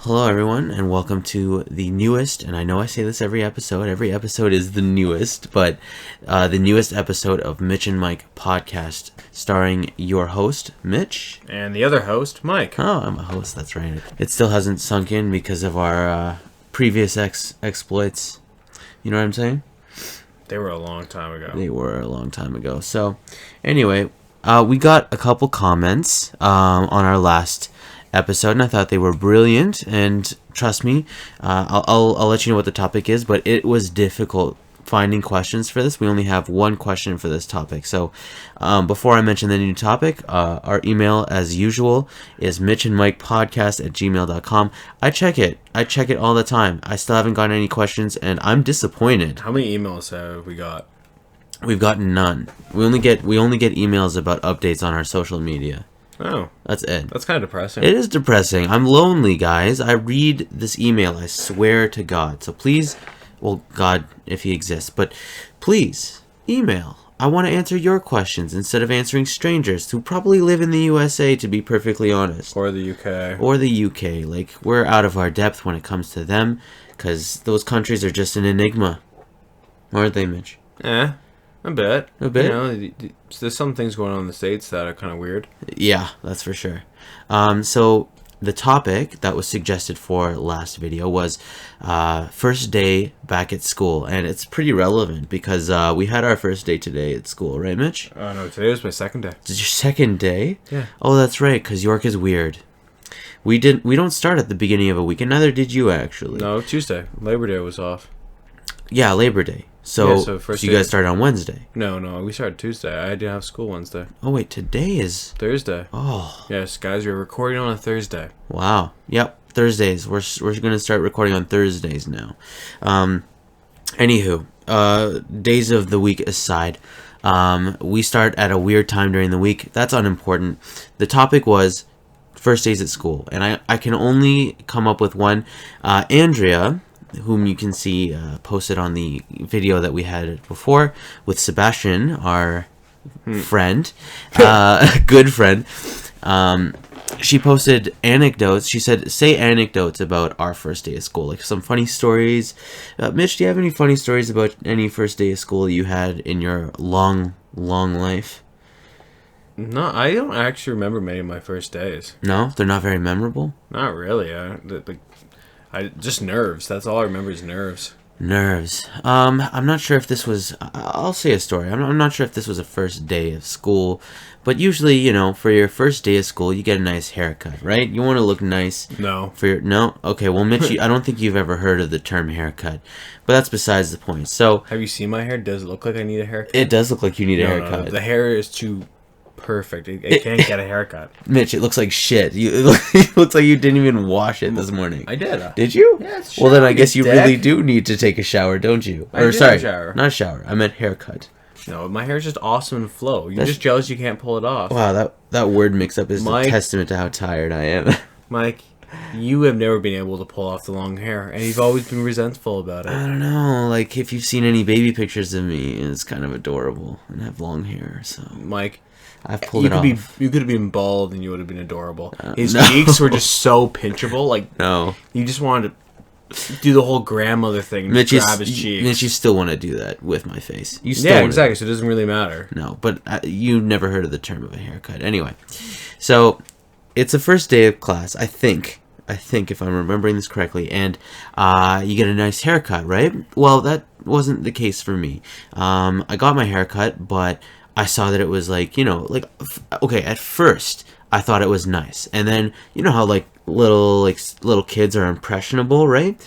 Hello, everyone, and welcome to the newest, and I know I say this every episode is the newest, but the newest episode of Mitch and Mike podcast, starring your host, Mitch. And the other host, Mike. Oh, I'm a host, that's right. It still hasn't sunk in because of our previous exploits. You know what I'm saying? They were a long time ago. So, anyway, we got a couple comments on our last episode, and I thought they were brilliant, and trust me, I'll let you know what the topic is, but it was difficult finding questions for this. We only have one question for this topic. So before I mention the new topic, our email as usual is mitchandmikepodcast@gmail.com. I check it all the time. I still haven't gotten any questions, and I'm disappointed. How many emails have we got? We've gotten none. We only get emails about updates on our social media. Oh. That's it. That's kind of depressing. It is depressing. I'm lonely, guys. I read this email, I swear to God. So please, well, God, if he exists, but please, email. I want to answer your questions instead of answering strangers who probably live in the USA, to be perfectly honest. Or the UK. Or the UK. Like, we're out of our depth when it comes to them, because those countries are just an enigma. Aren't they, Mitch? A bit. A bit? You know, there's some things going on in the States that are kind of weird. Yeah, that's for sure. So the topic that was suggested for last video was first day back at school. And it's pretty relevant because we had our first day today at school, right, Mitch? No, today was my second day. Is your second day? Yeah. Oh, that's right, because York is weird. We don't start at the beginning of a week, and neither did you, actually. No, Tuesday. Labor Day was off. Yeah, Labor Day. So you guys started on Wednesday? No, we started Tuesday. I didn't have school Wednesday. Oh, wait, today is... Thursday. Oh. Yes, guys, we're recording on a Thursday. Wow. Yep, Thursdays. We're going to start recording on Thursdays now. Anywho, days of the week aside, we start at a weird time during the week. That's unimportant. The topic was first days at school, and I can only come up with one. Andrea, whom you can see posted on the video that we had before with Sebastian, our friend, good friend. She posted anecdotes. She said, say anecdotes about our first day of school, like some funny stories. Mitch, do you have any funny stories about any first day of school you had in your long life? No, I don't actually remember many of my first days. No? They're not very memorable? Not really. Just nerves. That's all I remember is nerves. Nerves. I'm not sure if this was... I'll say a story. I'm not sure if this was a first day of school, but usually, you know, for your first day of school, you get a nice haircut, right? You want to look nice. No. No? Okay, well, Mitch, I don't think you've ever heard of the term haircut, but that's besides the point. So... Have you seen my hair? Does it look like I need a haircut? It does look like you need a haircut. No, the hair is too... perfect. It can't get a haircut. Mitch, it looks like shit. It looks like you didn't even wash it this morning. I did. Did you? Yeah, it's well, then I guess you really do need to take a shower, don't you? Shower. Not shower. I meant haircut. No, my hair is just awesome and flow. You're just jealous you can't pull it off. Wow, that word mix-up is a testament to how tired I am. Mike, you have never been able to pull off the long hair, and you've always been resentful about it. I don't know. Like, if you've seen any baby pictures of me, it's kind of adorable and I have long hair, so... Mike... I've pulled it off. You could have been bald and you would have been adorable. His cheeks were just so pinchable. Like, no. You just wanted to do the whole grandmother thing and grab his cheeks. Mitch, you still want to do that with my face. Yeah, exactly. So it doesn't really matter. No, but you've never heard of the term of a haircut. Anyway, so it's the first day of class, I think, if I'm remembering this correctly, and you get a nice haircut, right? Well, that wasn't the case for me. I got my haircut, but... I saw that it was like, you know, like, okay, at first I thought it was nice. And then, you know how like little kids are impressionable, right?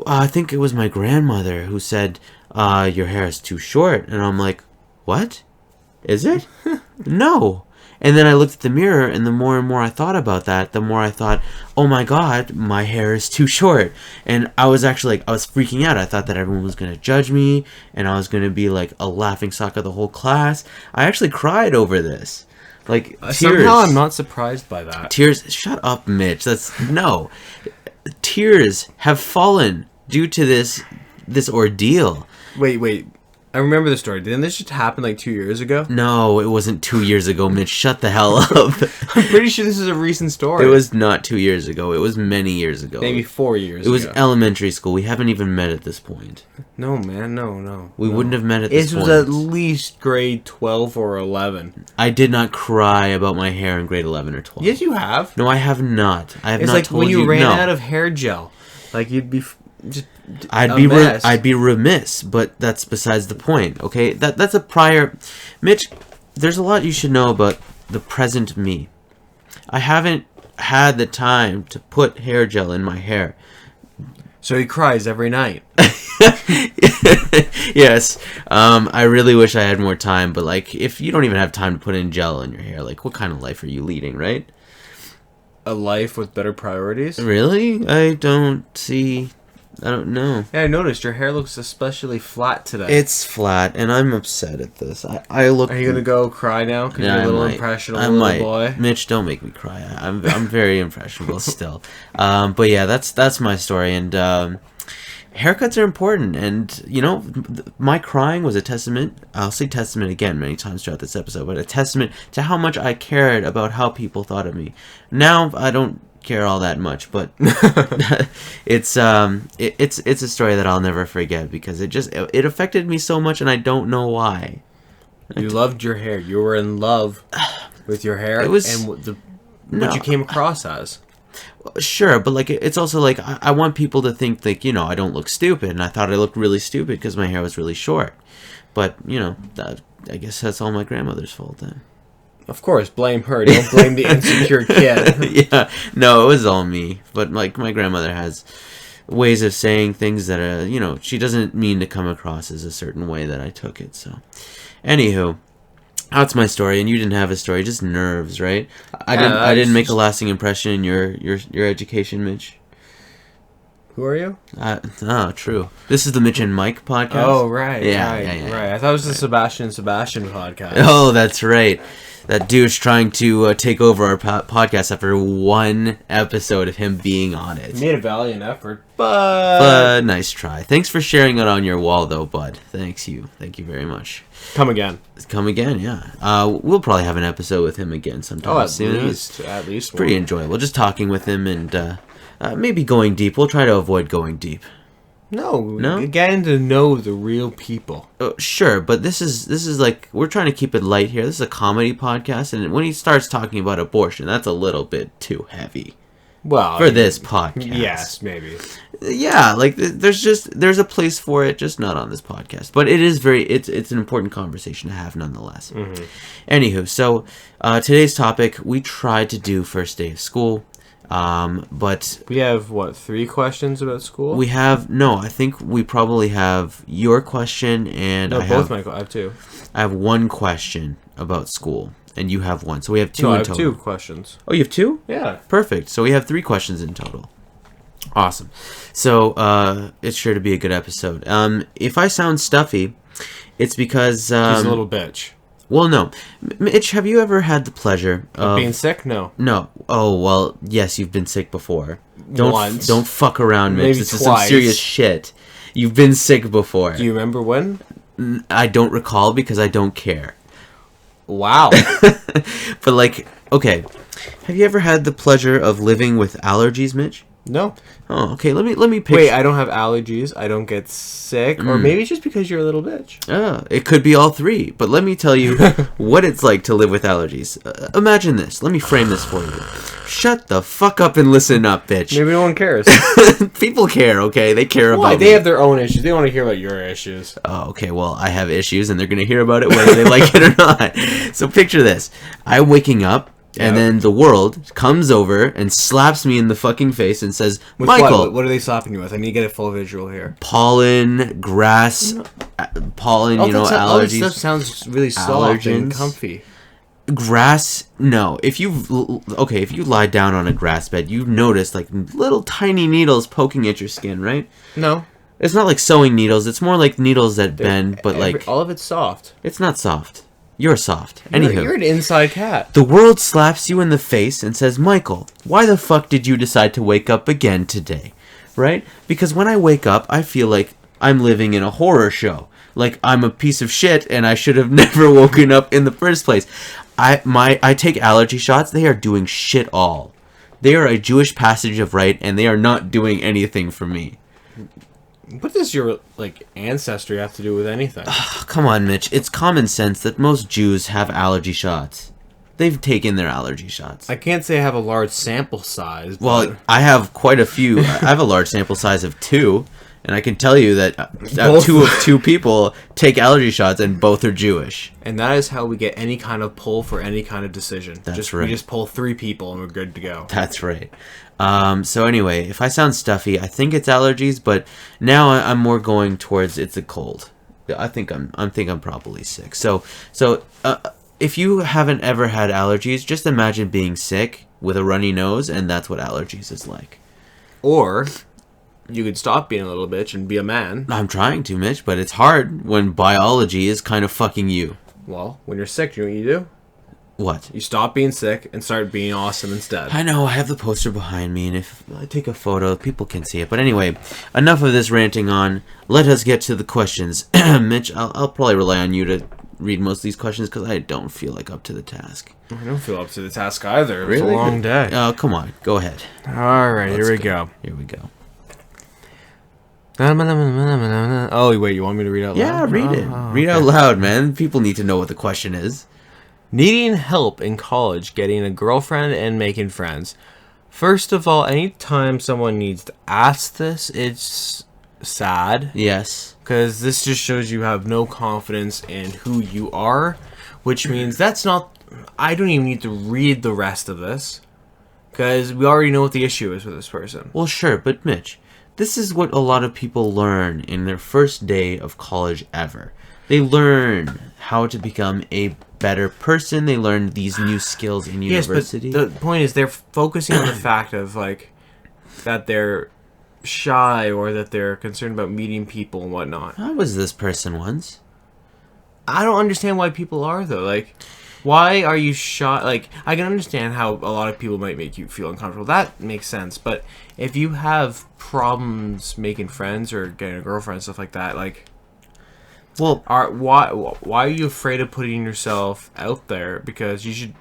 I think it was my grandmother who said, your hair is too short. And I'm like, what? Is it? No. And then I looked at the mirror, and the more and more I thought about that, the more I thought, oh my god, my hair is too short. And I was actually like, I was freaking out. I thought that everyone was going to judge me, and I was going to be like a laughingstock of the whole class. I actually cried over this. Like, tears. Somehow I'm not surprised by that. Tears. Shut up, Mitch. No. Tears have fallen due to this ordeal. Wait. I remember the story. Didn't this just happen like 2 years ago? No, it wasn't 2 years ago, Mitch. Shut the hell up. I'm pretty sure this is a recent story. It was not 2 years ago. It was many years ago. Maybe 4 years ago. It was elementary school. We haven't even met at this point. No, man. No. We wouldn't have met at this point. It was at least grade 12 or 11. I did not cry about my hair in grade 11 or 12. Yes, you have. No, I have not. I have It's not like told when you you. ran No. out of hair gel. Like, you'd be just I'd be remiss, but that's besides the point. Okay, that's a prior. Mitch, there's a lot you should know about the present me. I haven't had the time to put hair gel in my hair. So he cries every night. Yes, I really wish I had more time, but like, if you don't even have time to put in gel in your hair, like, what kind of life are you leading, right? A life with better priorities? Really? I don't know. Yeah, I noticed your hair looks especially flat today. It's flat, and I'm upset at this. I look. Are you gonna go cry now? Because you're a little impressionable little boy. Mitch, don't make me cry. I'm very impressionable still. But yeah, that's my story, and haircuts are important. And you know, my crying was a testament. I'll say testament again many times throughout this episode, but a testament to how much I cared about how people thought of me. Now I don't care all that much, but it's a story that I'll never forget because it affected me so much, and I don't know why. You loved your hair. You were in love with your hair. It was and what you came across as. Sure, but like it's also like I want people to think like, you know, I don't look stupid, and I thought I looked really stupid because my hair was really short. But you know, I guess that's all my grandmother's fault then. Of course, blame her. Don't blame the insecure kid. Yeah, no, it was all me. But like my grandmother has ways of saying things that are, you know, she doesn't mean to come across as a certain way that I took it. So, anywho, that's my story, and you didn't have a story, just nerves, right? I didn't make a lasting impression in your education, Mitch. Who are you? True. This is the Mitch and Mike podcast. Oh, right. Yeah. I thought it was the Sebastian podcast. Oh, that's right. That douche trying to take over our podcast after one episode of him being on it. He made a valiant effort, but nice try. Thanks for sharing it on your wall, though, bud. Thank you very much. Come again, yeah. We'll probably have an episode with him again sometime soon. At least it's pretty enjoyable. Just talking with him and maybe going deep. We'll try to avoid going deep. No, getting to know the real people. Sure, but this is like, we're trying to keep it light here. This is a comedy podcast, and when he starts talking about abortion, that's a little bit too heavy. Well, for this podcast. Yes, maybe. Yeah, like there's a place for it, just not on this podcast. But it is it's an important conversation to have nonetheless. Mm-hmm. Anywho, so today's topic, we tried to do first day of school. But we have 3 questions about school? I think we probably have your question, and I have 2. I have one question about school, and you have one. So we have 2 in total. I have 2 questions. Oh, you have 2? Yeah. Perfect. So we have 3 questions in total. Awesome. So it's sure to be a good episode. If I sound stuffy, it's because he's a little bitch. Well, no. Mitch, have you ever had the pleasure of being sick? No. No. Oh, well, yes, you've been sick before. Once. Don't fuck around, Mitch. Maybe this twice. is some serious shit. You've been sick before. Do you remember when? I don't recall because I don't care. Wow. But like, okay. Have you ever had the pleasure of living with allergies, Mitch? No. Oh, okay. Let me pick. Wait, I don't have allergies. I don't get sick, or maybe it's just because you're a little bitch. It could be all 3. But let me tell you what it's like to live with allergies. Imagine this. Let me frame this for you. Shut the fuck up and listen up, bitch. Maybe no one cares. People care, okay? They care about They have their own issues. They want to hear about your issues. Oh, okay. Well, I have issues, and they're gonna hear about it whether they like it or not. So picture this: I'm waking up. And then the world comes over and slaps me in the fucking face and says, with Michael. What are they slapping you with? I need to get a full visual here. Pollen, grass, pollen, allergies. All this stuff sounds really soft and comfy. Grass, no. If you lie down on a grass bed, you've noticed like little tiny needles poking at your skin, right? No. It's not like sewing needles. It's more like needles that bend, but like... all of it's soft. It's not soft. You're soft. Anywho. You're an inside cat. The world slaps you in the face and says, Michael, why the fuck did you decide to wake up again today? Right? Because when I wake up, I feel like I'm living in a horror show. Like I'm a piece of shit and I should have never woken up in the first place. I take allergy shots. They are doing shit all. They are a Jewish passage of right, and they are not doing anything for me. What does your ancestry have to do with anything? Come on, Mitch. It's common sense that most Jews have allergy shots. They've taken their allergy shots. I can't say I have a large sample size. Well, I have quite a few. I have a large sample size of 2, and I can tell you that two people take allergy shots, and both are Jewish. And that is how we get any kind of pull for any kind of decision. That's right. We just pull 3 people, and we're good to go. That's right. So anyway, if I sound stuffy, I think it's allergies, but now I'm more going towards it's a cold. I think I'm probably sick. So if you haven't ever had allergies, just imagine being sick with a runny nose, and that's what allergies is like. Or you could stop being a little bitch and be a man. I'm trying to, Mitch, but it's hard when biology is kind of fucking you. Well, when you're sick, you know what you do? What? You stop being sick and start being awesome instead. I know, I have the poster behind me, and if I take a photo, people can see it. But anyway, enough of this ranting on. Let us get to the questions. Mitch, I'll probably rely on you to read most of these questions because I don't feel like up to the task. I don't feel up to the task either. Really? It's a long day. Oh, come on. Go ahead. All right, here we go. Here we go. Oh, wait, you want me to read out loud? Yeah, read it. Read out loud, man. People need to know what the question is. Needing help in college, getting a girlfriend, and making friends. First of all, anytime someone needs to ask this, it's sad. Yes. Because this just shows you have no confidence in who you are, which means that's not... I don't even need to read the rest of this, because we already know what the issue is with this person. Well, sure, but Mitch, this is what a lot of people learn in their first day of college ever. They learn how to become a better person. They learn these new skills in university. Yes, but the point is they're focusing on the fact of, that they're shy or that they're concerned about meeting people and whatnot. I was this person once. I don't understand why people are, though. Why are you shy? I can understand how a lot of people might make you feel uncomfortable. That makes sense. But if you have problems making friends or getting a girlfriend, stuff like that, well, why are you afraid of putting yourself out there? Because you should...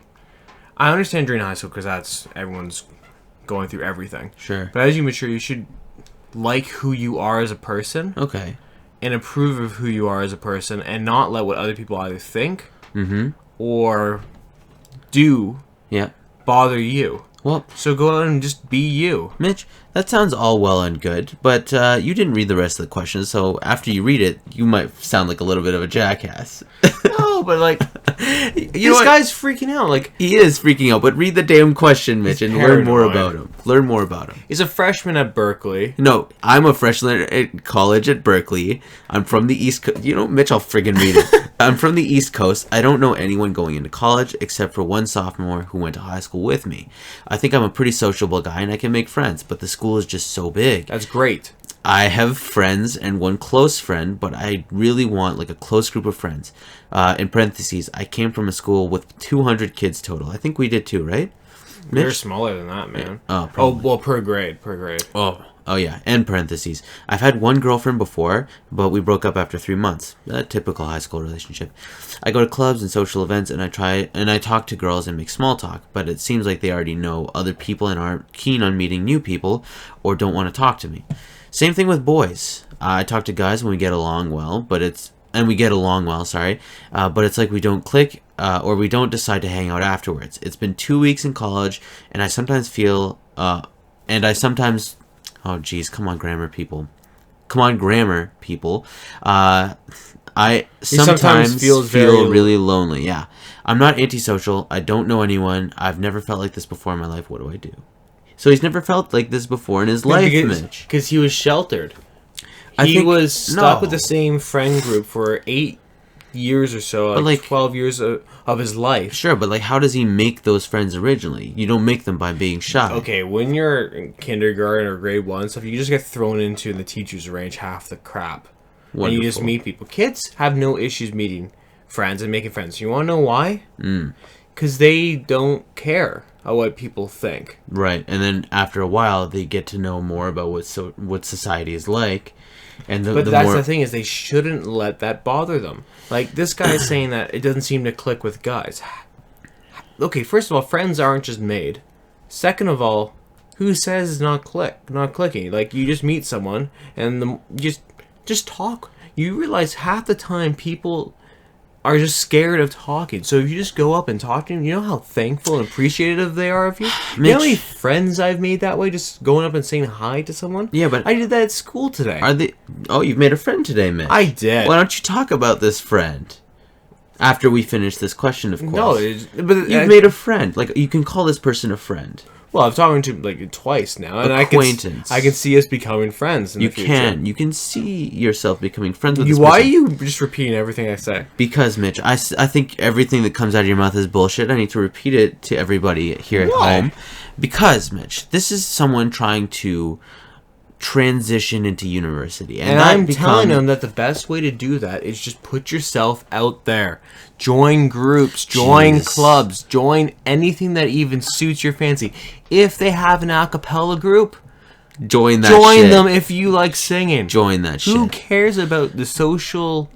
I understand during high school because that's... everyone's going through everything. Sure. But as you mature, you should like who you are as a person. Okay. And approve of who you are as a person and not let what other people either think or do bother you. Well, so go out and just be you. Mitch, that sounds all well and good, but you didn't read the rest of the questions, so after you read it, you might sound like a little bit of a jackass. No, but this guy's freaking out. He is freaking out, but read the damn question, Mitch, and learn more about him. Learn more about him. He's a freshman at Berkeley. No, I'm a freshman at college at Berkeley. I'm from the East Coast. Mitch, I'll friggin' read it. I'm from the East Coast. I don't know anyone going into college except for one sophomore who went to high school with me. I think I'm a pretty sociable guy and I can make friends, but the school is just so big. That's great. I have friends and one close friend, but I really want a close group of friends. In parentheses, I came from a school with 200 kids total. I think we did too, right? Mitch? They're smaller than that, man. Probably. Per grade. Oh yeah, and parentheses. I've had one girlfriend before, but we broke up after 3 months. A typical high school relationship. I go to clubs and social events, and I talk to girls and make small talk, but it seems like they already know other people and aren't keen on meeting new people or don't want to talk to me. Same thing with boys. I talk to guys when we get along well, but it's like we don't click or we don't decide to hang out afterwards. It's been 2 weeks in college, and I sometimes feel oh geez, come on grammar people. I sometimes feel really lonely. Yeah. I'm not antisocial. I don't know anyone. I've never felt like this before in my life. What do I do? So he's never felt like this before in his life, Mitch. Because he was sheltered. He was stuck with the same friend group for 8 years or so, 12 years of his life. Sure, but how does he make those friends originally? You don't make them by being shy. Okay, when you're in kindergarten or grade 1 stuff, you just get thrown into and the teachers arrange half the crap. Wonderful. And you just meet people. Kids have no issues meeting friends and making friends. You want to know why? Because they don't care. what people think. Right, and then after a while, they get to know more about what society is like, and But that's the thing, is they shouldn't let that bother them. Like, this guy is saying that it doesn't seem to click with guys. Okay, first of all, friends aren't just made. Second of all, who says it's not clicking? Like, you just meet someone, and just talk. You realize half the time people are just scared of talking. So if you just go up and talk to them, you know how thankful and appreciative they are of you? You know how many friends I've made that way, just going up and saying hi to someone? Yeah, but I did that at school today. Oh, you've made a friend today, Mitch. I did. Why don't you talk about this friend? After we finish this question, of course. No, but you've made a friend. Like, you can call this person a friend. Well, I've talked to like twice now, and Acquaintance. I can see us becoming friends in the future. You can see yourself becoming friends with this Why person. are you just repeating everything I say? Because, Mitch, I think everything that comes out of your mouth is bullshit. I need to repeat it to everybody here at home. Because, Mitch, this is someone trying to transition into university. And I'm telling them that the best way to do that is just put yourself out there. Join groups, join clubs, join anything that even suits your fancy. If they have an a cappella group, join them. If you like singing, join that shit. Who cares about the social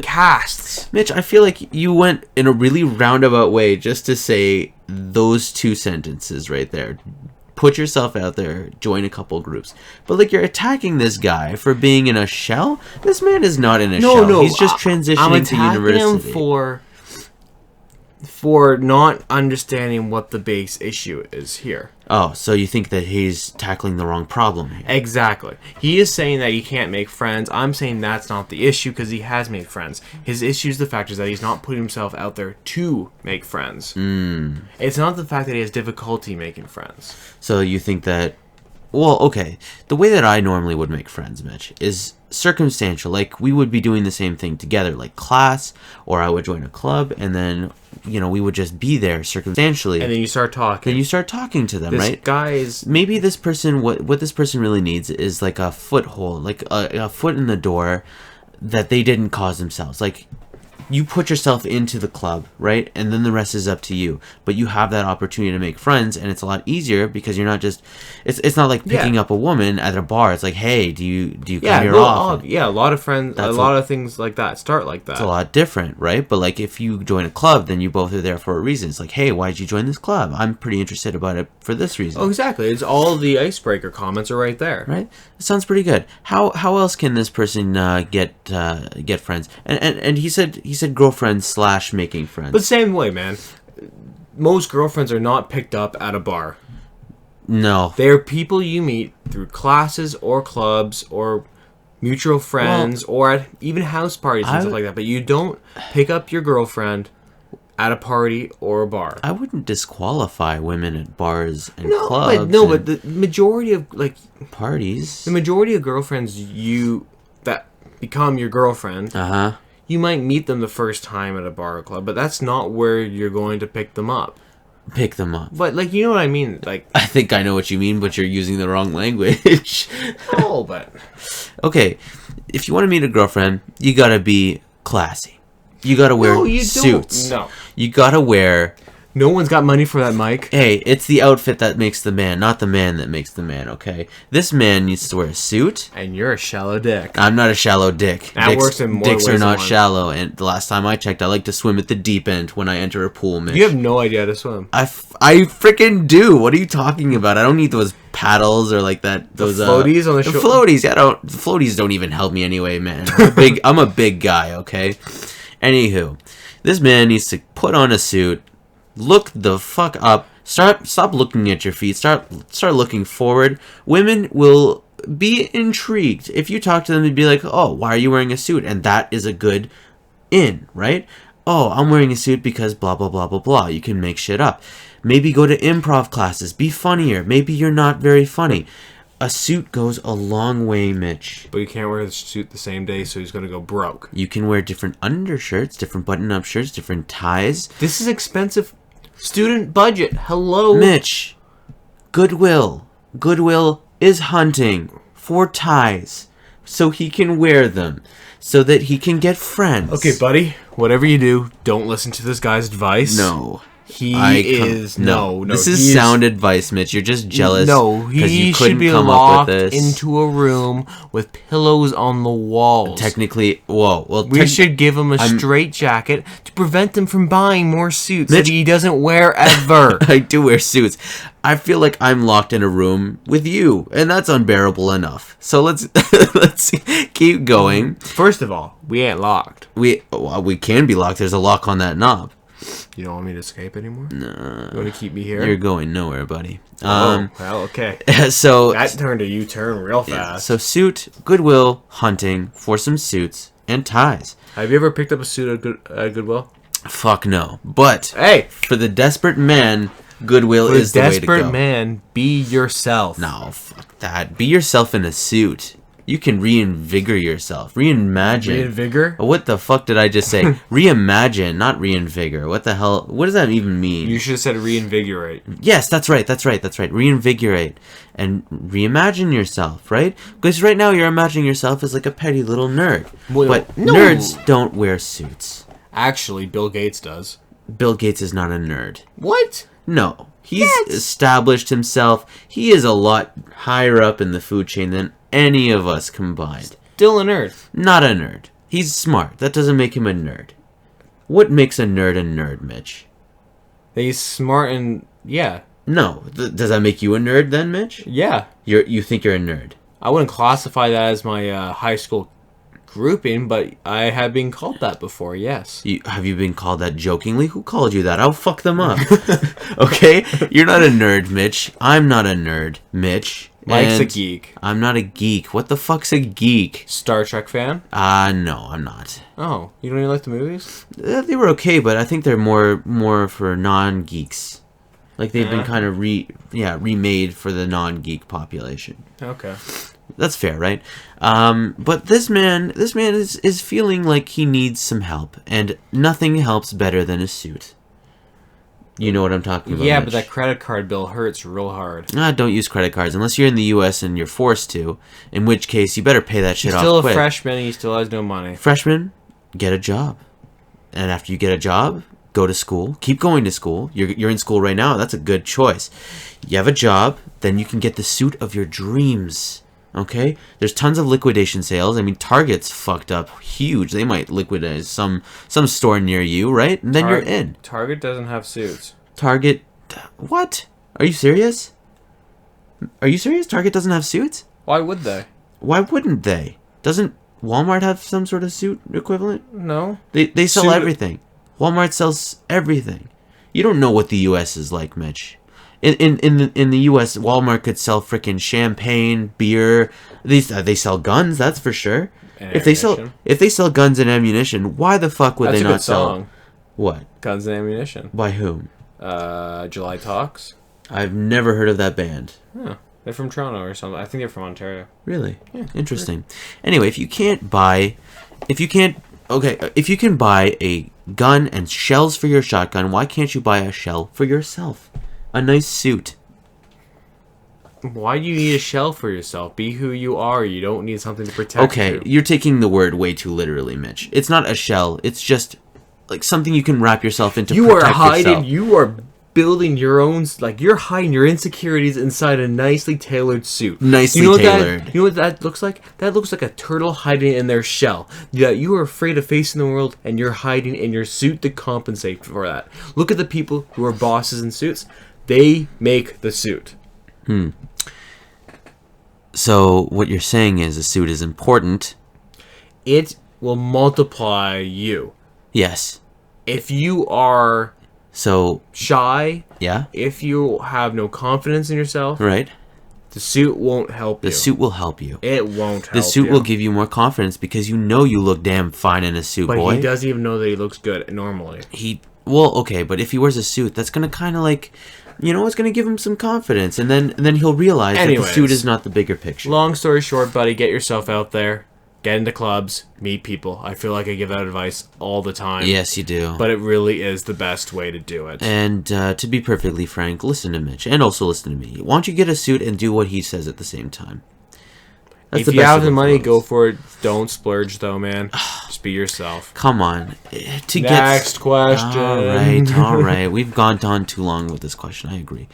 casts? Mitch, I feel like you went in a really roundabout way just to say those two sentences right there. Put yourself out there, join a couple groups. But, like, you're attacking this guy for being in a shell? This man is not in a shell. No, he's just transitioning to university. Him for not understanding what the base issue is here. Oh, so you think that he's tackling the wrong problem here? Exactly. He is saying that he can't make friends. I'm saying that's not the issue because he has made friends. His issue is the fact is that he's not putting himself out there to make friends. It's not the fact that he has difficulty making friends. So you think that... Well, okay. The way that I normally would make friends, Mitch, is circumstantial. Like, we would be doing the same thing together, like class, or I would join a club, and then, you know, we would just be there circumstantially. And then you start talking. Then you start talking to them, right? Maybe this person, what this person really needs is like a foothold, like a foot in the door that they didn't cause themselves. Like, you put yourself into the club, right? And then the rest is up to you. But you have that opportunity to make friends, and it's a lot easier because you're not just... It's not like picking up a woman at a bar. It's like, hey, do you come here often? Yeah, a lot of friends, a lot of things like that start like that. It's a lot different, right? But, like, if you join a club, then you both are there for a reason. It's like, hey, why did you join this club? I'm pretty interested about it for this reason. Oh, exactly. It's all the icebreaker comments are right there. Right? It sounds pretty good. How else can this person get friends? And he said girlfriends / making friends. But same way, man. Most girlfriends are not picked up at a bar. No. They're people you meet through classes or clubs or mutual friends or at even house parties and stuff like that. But you don't pick up your girlfriend at a party or a bar. I wouldn't disqualify women at bars and clubs. But the majority of parties. The majority of girlfriends that become your girlfriend. You might meet them the first time at a bar or club, but that's not where you're going to pick them up. But, like, you know what I mean? Like, I think I know what you mean, but you're using the wrong language. Oh, but... Okay, if you want to meet a girlfriend, you gotta be classy. You gotta wear suits. No. You gotta wear... No one's got money for that, Mike. Hey, it's the outfit that makes the man, not the man that makes the man, okay? This man needs to wear a suit. And you're a shallow dick. I'm not a shallow dick. That works in more Dicks ways are not than one. shallow, and the last time I checked, I like to swim at the deep end when I enter a pool, Mitch. You have no idea how to swim. I freaking do. What are you talking about? I don't need those paddles or like that. Those floaties on the shore. Floaties, yeah. The floaties don't even help me anyway, man. I'm a big guy, okay? Anywho, this man needs to put on a suit. Look the fuck up. Stop looking at your feet. Start looking forward. Women will be intrigued. If you talk to them, they'd be like, oh, why are you wearing a suit? And that is a good in, right? Oh, I'm wearing a suit because blah, blah, blah, blah, blah. You can make shit up. Maybe go to improv classes. Be funnier. Maybe you're not very funny. A suit goes a long way, Mitch. But you can't wear the suit the same day, so he's going to go broke. You can wear different undershirts, different button-up shirts, different ties. This is expensive. Student budget. Hello. Mitch, Goodwill is hunting for ties so he can wear them, so that he can get friends. Okay, buddy, whatever you do, don't listen to this guy's advice. No. No. This is sound advice, Mitch. You're just jealous. No, he you should couldn't be come locked up with this. into a room with pillows on the walls. Technically, whoa. Well, We should give him a straight jacket to prevent him from buying more suits that he doesn't wear ever. I do wear suits. I feel like I'm locked in a room with you, and that's unbearable enough. So let's keep going. First of all, we ain't locked. We can be locked. There's a lock on that knob. You don't want me to escape anymore? No. You want to keep me here? You're going nowhere, buddy. Well, okay. So That turned a U-turn real fast. So suit, Goodwill, hunting for some suits and ties. Have you ever picked up a suit at Goodwill? Fuck no. But hey, for the desperate man, Goodwill is the way to go. Desperate man, be yourself. No, fuck that. Be yourself in a suit. You can reinvigorate yourself. Reimagine. Reinvigor? What the fuck did I just say? Reimagine, not reinvigor. What the hell? What does that even mean? You should have said reinvigorate. Yes, that's right. Reinvigorate. And reimagine yourself, right? Because right now you're imagining yourself as like a petty little nerd. Well, but no. nerds don't wear suits. Actually, Bill Gates does. Bill Gates is not a nerd. What? No. He's established himself. He is a lot higher up in the food chain than any of us combined. Still a nerd. Not a nerd. He's smart. That doesn't make him a nerd. What makes a nerd, Mitch? He's smart and yeah. No. Does that make you a nerd then, Mitch? Yeah. You think you're a nerd? I wouldn't classify that as my high school grouping, but I have been called that before, yes. Have you been called that jokingly? Who called you that? I'll fuck them up. Okay? You're not a nerd, Mitch. I'm not a nerd, Mitch. Mike's a geek. I'm not a geek. What the fuck's a geek? Star Trek fan? No, I'm not. Oh, you don't even like the movies? They were okay, but I think they're more for non-geeks. Like they've been kind of remade for the non-geek population. Okay. That's fair, right? But this man is feeling like he needs some help, and nothing helps better than a suit. You know what I'm talking about? Yeah, Mitch. but that credit card bill hurts real hard. Don't use credit cards unless you're in the U.S. and you're forced to. In which case, you better pay that shit He's off still quick. a freshman. And he still has no money. Freshman, get a job, and after you get a job, go to school. Keep going to school. You're in school right now. That's a good choice. You have a job, then you can get the suit of your dreams. Okay? There's tons of liquidation sales. I mean, Target's fucked up huge. They might liquidate some store near you, right? And then you're in. Target doesn't have suits. Target... What? Are you serious? Are you serious? Target doesn't have suits? Why would they? Why wouldn't they? Doesn't Walmart have some sort of suit equivalent? No. They sell everything. Walmart sells everything. You don't know what the U.S. is like, Mitch. In the U.S., Walmart could sell freaking champagne, beer. They sell guns, that's for sure. And if they sell guns and ammunition, why the fuck would That's they a not good sell? song. What? Guns and Ammunition. By whom? July Talks. I've never heard of that band. Oh, they're from Toronto or something. I think they're from Ontario. Really? Yeah. Interesting. Anyway, if you can buy a gun and shells for your shotgun, why can't you buy a shell for yourself? A nice suit. Why do you need a shell for yourself? Be who you are. You don't need something to protect you. Okay, you're taking the word way too literally, Mitch. It's not a shell. It's just like something you can wrap yourself into. You are hiding. Yourself. You are building your own. Like you're hiding your insecurities inside a nicely tailored suit. Nicely tailored. You know what that looks like? That looks like a turtle hiding in their shell. Yeah, you are afraid of facing the world, and you're hiding in your suit to compensate for that. Look at the people who are bosses in suits. They make the suit. So what you're saying is a suit is important. It will multiply you. Yes. If you are shy, yeah. If you have no confidence in yourself, right. The suit won't help you. The suit will help you. It won't help you. The suit will give you more confidence because you know you look damn fine in a suit, but boy. But he doesn't even know that he looks good normally. Okay, but if he wears a suit, that's going to kind of like... it's going to give him some confidence, and then he'll realize that the suit is not the bigger picture. Long story short, buddy, get yourself out there, get into clubs, meet people. I feel like I give that advice all the time. Yes, you do. But it really is the best way to do it. And to be perfectly frank, listen to Mitch, and also listen to me. Why don't you get a suit and do what he says at the same time? That's if the you best have of the both money, worlds. go for it. Don't splurge, though, man. Just be yourself. Come on. To Next get question. All right. We've gone on too long with this question. I agree.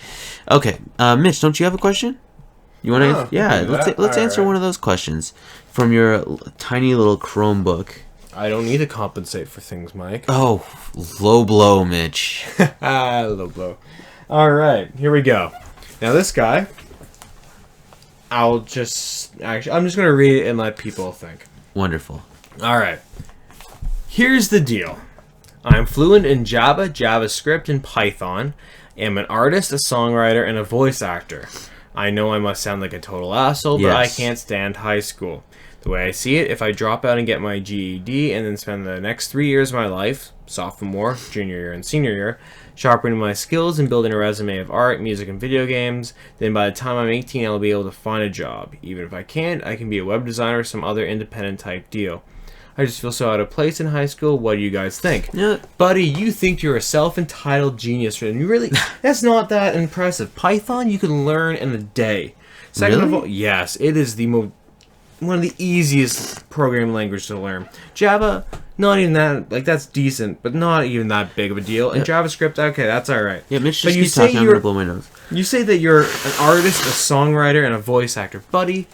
Okay, Mitch, don't you have a question? You want to? Yeah, let's answer one of those questions from your tiny little Chromebook. I don't need to compensate for things, Mike. Oh, low blow, Mitch. Low blow. All right, here we go. Now this guy, I'm just gonna read it and let people think. Wonderful. All right. Here's the deal. I'm fluent in Java, JavaScript, and Python. I'm an artist, a songwriter, and a voice actor. I know I must sound like a total asshole, but I Yes. can't stand high school. The way I see it, if I drop out and get my GED and then spend the next 3 years of my life, sophomore, junior year, and senior year, sharpening my skills and building a resume of art, music, and video games, then by the time I'm 18, I'll be able to find a job. Even if I can't, I can be a web designer or some other independent type deal. I just feel so out of place in high school. What do you guys think? Yeah. Buddy, you think you're a self-entitled genius, and you really, that's not that impressive. Python, you can learn in a day. Second of Really? all, yes, it is one of the easiest programming languages to learn. Java, not even that, like, that's decent, but not even that big of a deal. And JavaScript, okay, that's alright. Yeah, Mitch, But just you keep say talking. I'm going to blow my nose. You say that you're an artist, a songwriter, and a voice actor. Buddy,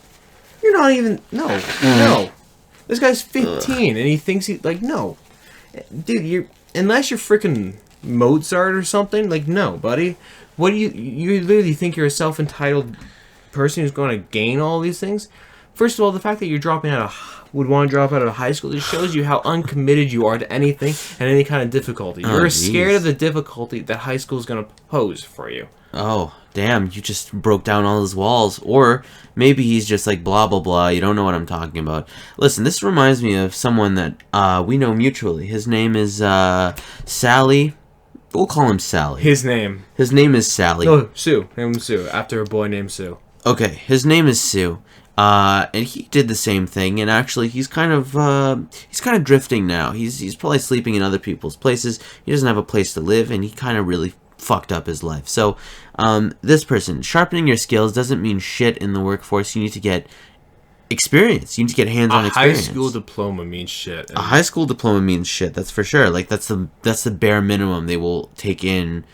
you're not even, no. This guy's 15, and he thinks no. Dude, unless you're freaking Mozart or something, no, buddy. What do you literally think you're a self-entitled person who's going to gain all these things? First of all, the fact that you're would want to drop out of high school just shows you how uncommitted you are to anything and any kind of difficulty. You're scared of the difficulty that high school is going to pose for you. Oh, damn, you just broke down all his walls. Or maybe he's just like, blah, blah, blah. You don't know what I'm talking about. Listen, this reminds me of someone that we know mutually. His name is Sally. We'll call him Sally. His name is Sally. No, Sue. Name him Sue, after a boy named Sue. Okay, his name is Sue. And he did the same thing, and actually he's kind of drifting now. He's probably sleeping in other people's places. He doesn't have a place to live, and he kind of really fucked up his life. So, this person, sharpening your skills doesn't mean shit in the workforce. You need to get experience. You need to get hands-on experience. A high school diploma means shit. A high school diploma means shit. That's for sure. Like that's the bare minimum they will take in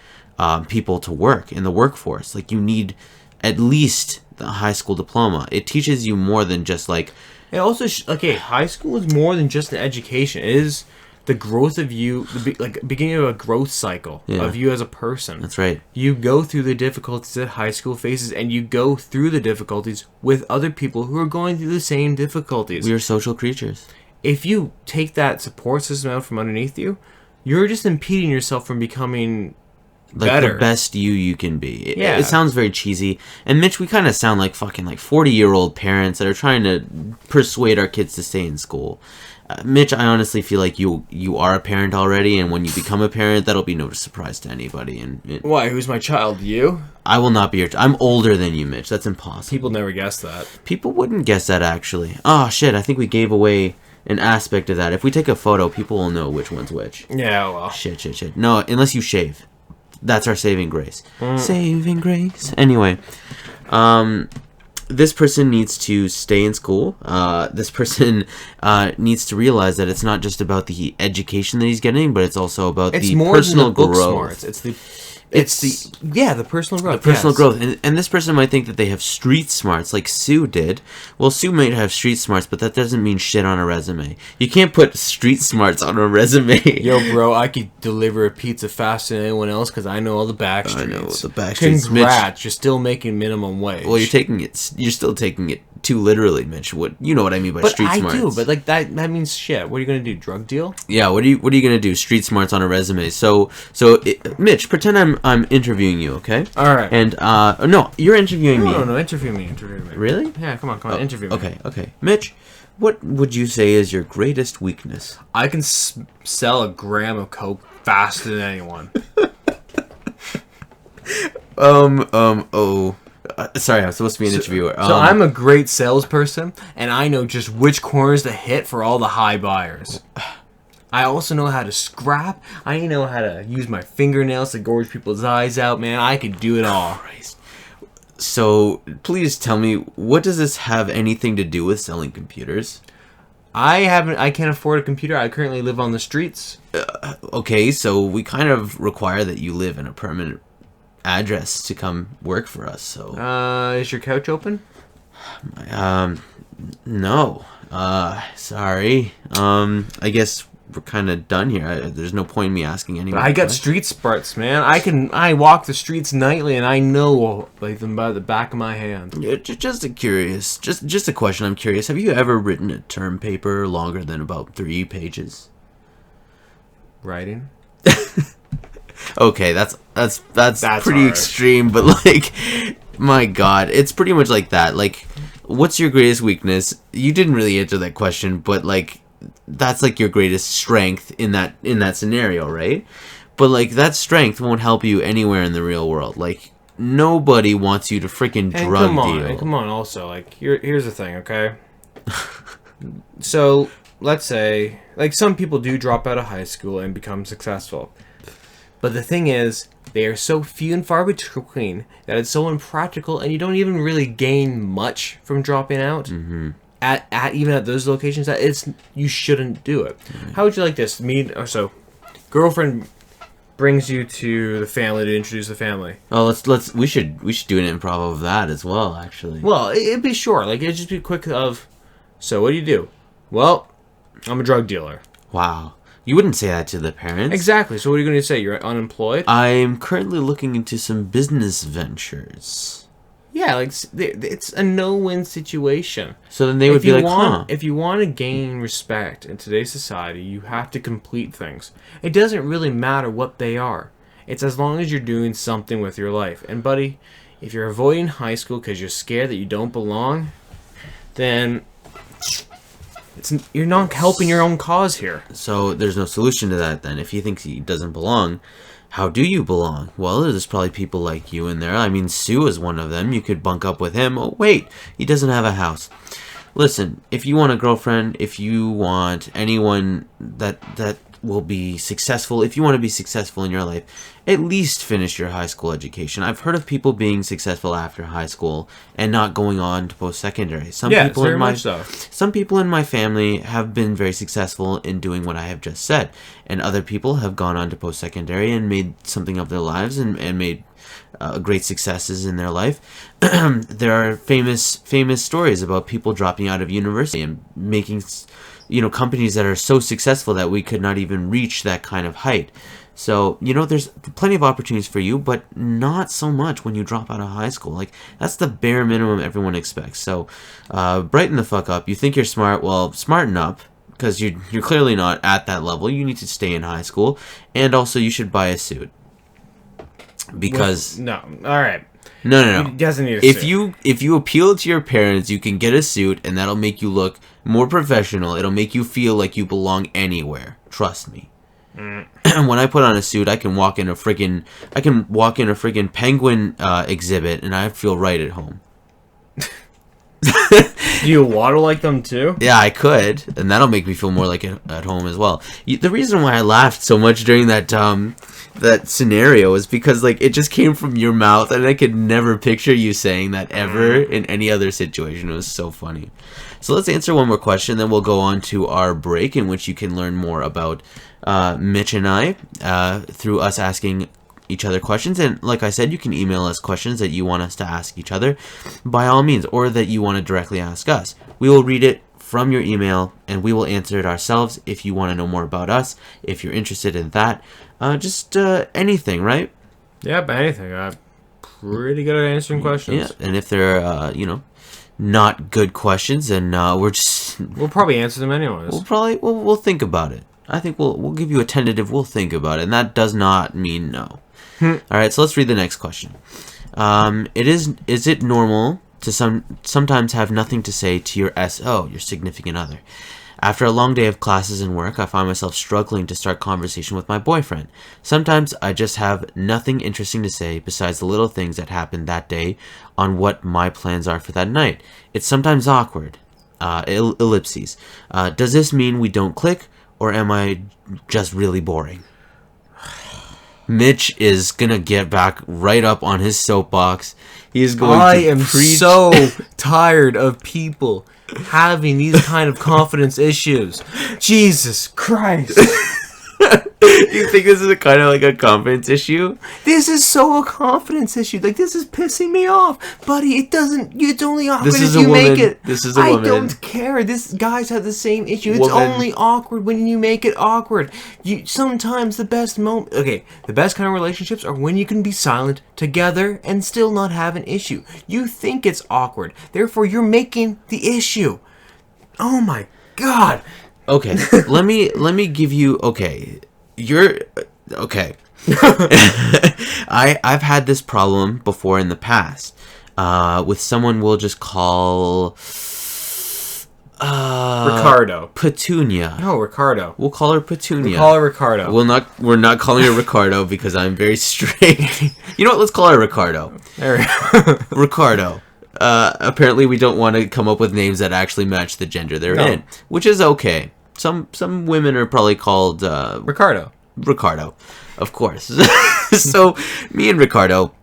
people to work in the workforce. Like you need at least the high school diploma. It teaches you more than just like. It also high school is more than just an education. It is the growth of you, beginning of a growth cycle of you as a person. That's right. You go through the difficulties that high school faces, and you go through the difficulties with other people who are going through the same difficulties. We are social creatures. If you take that support system out from underneath you, you're just impeding yourself from becoming better. The best you can be. It sounds very cheesy. And Mitch, we kind of sound like fucking 40-year-old parents that are trying to persuade our kids to stay in school. Mitch, I honestly feel like you are a parent already, and when you become a parent, that'll be no surprise to anybody. And why? Who's my child? You? I will not be your. I'm older than you, Mitch. That's impossible. People never guess that. People wouldn't guess that, actually. Oh shit! I think we gave away an aspect of that. If we take a photo, people will know which one's which. Yeah, well. Shit. No, unless you shave. That's our saving grace. Saving grace. Anyway, this person needs to stay in school. This person needs to realize that it's not just about the education that he's getting, but it's also about the personal growth. Smarts. It's the personal growth. The personal growth. And this person might think that they have street smarts like Sue did. Well, Sue might have street smarts, but that doesn't mean shit on a resume. You can't put street smarts on a resume. Yo, bro, I could deliver a pizza faster than anyone else because I know all the back streets. I know the back streets. Congrats, you're still making minimum wage. Well, you're still taking it too literally, Mitch. You know what I mean by street smarts. I do, but that means shit. What are you gonna do? Drug deal? Yeah. What are you gonna do? Street smarts on a resume. So Mitch, pretend I'm interviewing you, okay? All right. And no, you're interviewing me. No, interview me. Really? Yeah, come on, interview me. Okay. Mitch, what would you say is your greatest weakness? I can sell a gram of coke faster than anyone. Sorry, I'm supposed to be an interviewer. So I'm a great salesperson, and I know just which corners to hit for all the high buyers. I also know how to scrap. I know how to use my fingernails to gorge people's eyes out, man. I could do it all. Christ. So please tell me, what does this have anything to do with selling computers? I can't afford a computer. I currently live on the streets. Okay, so we kind of require that you live in a permanent address to come work for us. So Is your couch open? no. Sorry. I guess we're kind of done here. There's no point in me asking any more I got questions. street smarts, man. I walk the streets nightly, and I know like them by the back of my hand. Yeah, just a question. I'm curious. Have you ever written a term paper longer than about 3 pages? Writing. Okay, that's pretty harsh. extreme, but like, my God, it's pretty much like that. Like, what's your greatest weakness? You didn't really answer that question, but like, that's like your greatest strength in that scenario, right? But like, that strength won't help you anywhere in the real world. Like, nobody wants you to freaking drug deal. And come on, also, like, here's the thing, okay? So, let's say, like, some people do drop out of high school and become successful. But the thing is, they are so few and far between that it's so impractical, and you don't even really gain much from dropping out. Mm-hmm. Even at those locations, that you shouldn't do it. Mm-hmm. How would you like this? Girlfriend brings you to the family to introduce the family. Oh, we should do an improv of that as well, actually. Well, it'd be short. Like, it'd just be quick of, so what do you do? Well, I'm a drug dealer. Wow. You wouldn't say that to the parents. Exactly. So what are you going to say? You're unemployed? I'm currently looking into some business ventures. Yeah, like, it's a no-win situation. So then they would be like, huh. If you want to gain respect in today's society, you have to complete things. It doesn't really matter what they are. It's as long as you're doing something with your life. And, buddy, if you're avoiding high school because you're scared that you don't belong, then you're not helping your own cause here. So there's no solution to that then. If he thinks he doesn't belong, how do you belong? Well, there's probably people like you in there. I mean, Sue is one of them. You could bunk up with him. Oh, wait, he doesn't have a house. Listen, if you want a girlfriend, if you want anyone that will be successful, if you want to be successful in your life, at least finish your high school education. I've heard of people being successful after high school and not going on to post-secondary. Some people in my family have been very successful in doing what I have just said, and other people have gone on to post-secondary and made something of their lives and made great successes in their life. There are famous stories about people dropping out of university and making companies that are so successful that we could not even reach that kind of height. So, there's plenty of opportunities for you, but not so much when you drop out of high school. Like, that's the bare minimum everyone expects. So, brighten the fuck up. You think you're smart? Well, smarten up, because you're clearly not at that level. You need to stay in high school. And also, you should buy a suit. Because... No. All right. No. He doesn't need a suit. If you appeal to your parents, you can get a suit, and that'll make you look more professional. It'll make you feel like you belong anywhere. Trust me. When I put on a suit, I can walk in a friggin' penguin exhibit, and I feel right at home. Do you waddle like them too? Yeah, I could, and that'll make me feel more like at home as well. The reason why I laughed so much during that scenario is because like it just came from your mouth, and I could never picture you saying that ever in any other situation. It was so funny. So let's answer one more question, then we'll go on to our break, in which you can learn more about Mitch and I through us asking each other questions. And like I said, you can email us questions that you want us to ask each other by all means, or that you want to directly ask us. We will read it from your email, and we will answer it ourselves if you want to know more about us, if you're interested in that. Just anything, right? Yeah, but anything. I'm pretty good at answering questions. Yeah, and if they're, not good questions, then we'll probably answer them anyways. We'll think about it. I think we'll give you a tentative, we'll think about it, and that does not mean no. All right, so let's read the next question. Is it normal to sometimes have nothing to say to your SO, your significant other? After a long day of classes and work, I find myself struggling to start conversation with my boyfriend. Sometimes I just have nothing interesting to say besides the little things that happened that day on what my plans are for that night. It's sometimes awkward. Ellipses. Does this mean we don't click, or am I just really boring? Mitch is gonna get back right up on his soapbox. He is going I to am preach. so tired of people having these kind of confidence issues. Jesus Christ. You think this is a kind of like a confidence issue? This is so a confidence issue. Like, this is pissing me off. Buddy, it's only awkward This is if a you woman. make it. This is a I woman. don't care. Guys have the same issue. It's Woman. only awkward when you make it awkward. Sometimes the best moment... Okay, the best kind of relationships are when you can be silent together and still not have an issue. You think it's awkward. Therefore, you're making the issue. Oh my God. Okay, let me give you. Okay, you're okay. I've had this problem before in the past with someone we'll just call Ricardo. Petunia. No, Ricardo. We'll call her Petunia. We'll call her Ricardo. We're not calling her Ricardo because I'm very strict. You know what? Let's call her Ricardo. There we go. Ricardo. Apparently we don't want to come up with names that actually match the gender they're in, which is okay. Some women are probably called Ricardo, of course. So me and Ricardo,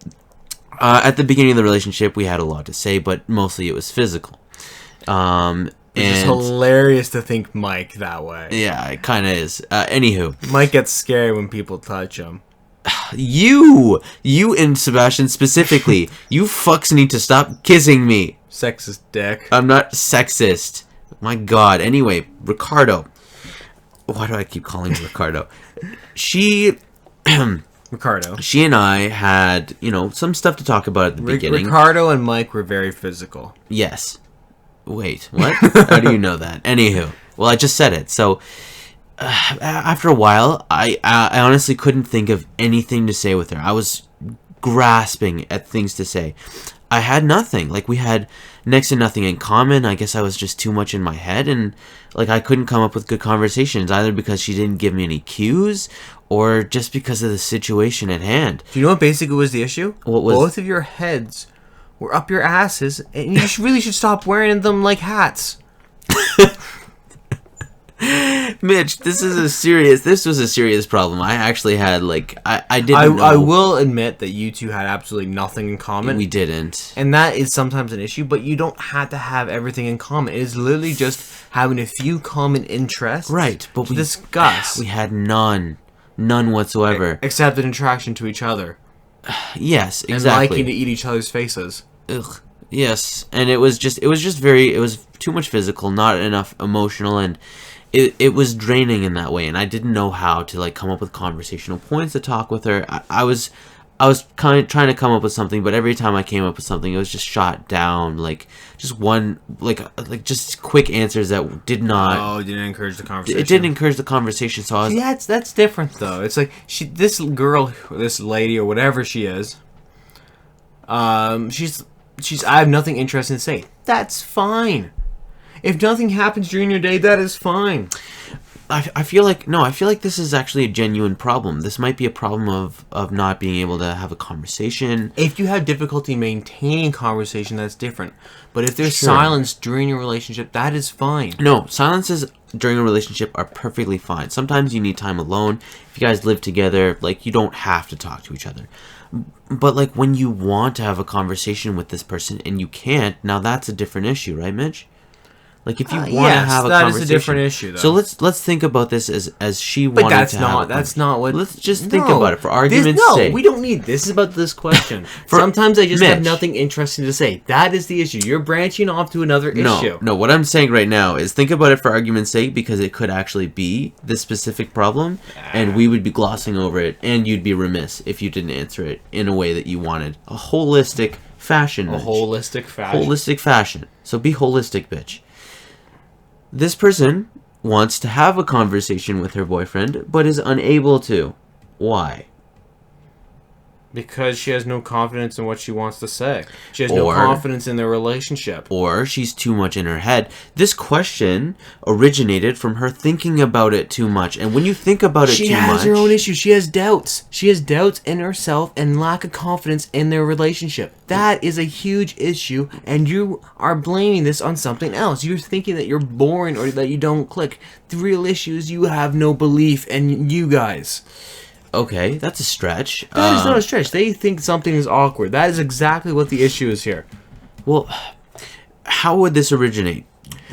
at the beginning of the relationship, we had a lot to say, but mostly it was physical. It's hilarious to think Mike that way. Yeah, it kind of is. Anywho, Mike gets scared when people touch him. you and Sebastian specifically, you fucks need to stop kissing me. Sexist dick. I'm not sexist. My God. Anyway, Ricardo. Why do I keep calling her Ricardo? Ricardo. She and I had, some stuff to talk about at the beginning. Ricardo and Mike were very physical. Yes. Wait, what? How do you know that? Anywho, well, I just said it. So, after a while, I honestly couldn't think of anything to say with her. I was grasping at things to say. I had nothing. Like, we had next to nothing in common. I guess I was just too much in my head, and I couldn't come up with good conversations, either because she didn't give me any cues or just because of the situation at hand. Do you know what basically was the issue? What was? Both of your heads were up your asses, and you really should stop wearing them like hats. Mitch, this was a serious problem. I actually had I didn't know. I will admit that you two had absolutely nothing in common. We didn't. And that is sometimes an issue, but you don't have to have everything in common. It is literally just having a few common interests. Right, but to discuss. We had none whatsoever. Except an attraction to each other. Yes, exactly. And liking to eat each other's faces. Ugh. Yes, and it was too much physical, not enough emotional, and it was draining in that way, and I didn't know how to come up with conversational points to talk with her. I was kind of trying to come up with something, but every time I came up with something, it was just shot down, just quick answers that did not. Oh, it didn't encourage the conversation. It didn't encourage the conversation, so I was. Yeah, that's different though. It's like this girl, this lady, or whatever she is. She's. I have nothing interesting to say. That's fine. If nothing happens during your day, that is fine. I feel like this is actually a genuine problem. This might be a problem of not being able to have a conversation. If you have difficulty maintaining conversation, that's different. But if there's silence during your relationship, that is fine. No, silences during a relationship are perfectly fine. Sometimes you need time alone. If you guys live together, you don't have to talk to each other. But when you want to have a conversation with this person and you can't, now that's a different issue, right, Mitch? If you want to have a conversation, that is a different issue, though. So let's think about this as she but wanted that's to not have. That's not what. Let's just think about it for argument's sake. No, we don't need this. Is about this question. Sometimes I just have nothing interesting to say. That is the issue. You're branching off to another issue. No. What I'm saying right now is think about it for argument's sake, because it could actually be this specific problem, and we would be glossing over it, and you'd be remiss if you didn't answer it in a way that you wanted. A holistic fashion. Mitch. Holistic fashion. Holistic fashion. So be holistic, bitch. This person wants to have a conversation with her boyfriend, but is unable to. Why? Because she has no confidence in what she wants to say. She has no confidence in their relationship. Or she's too much in her head. This question originated from her thinking about it too much. And when you think about it too much... She has her own issues. She has doubts. She has doubts in herself and lack of confidence in their relationship. That is a huge issue, and you are blaming this on something else. You're thinking that you're boring or that you don't click. The real issue is you have no belief in you guys. Okay, that's a stretch. That is not a stretch. They think something is awkward. That is exactly what the issue is here. Well, how would this originate?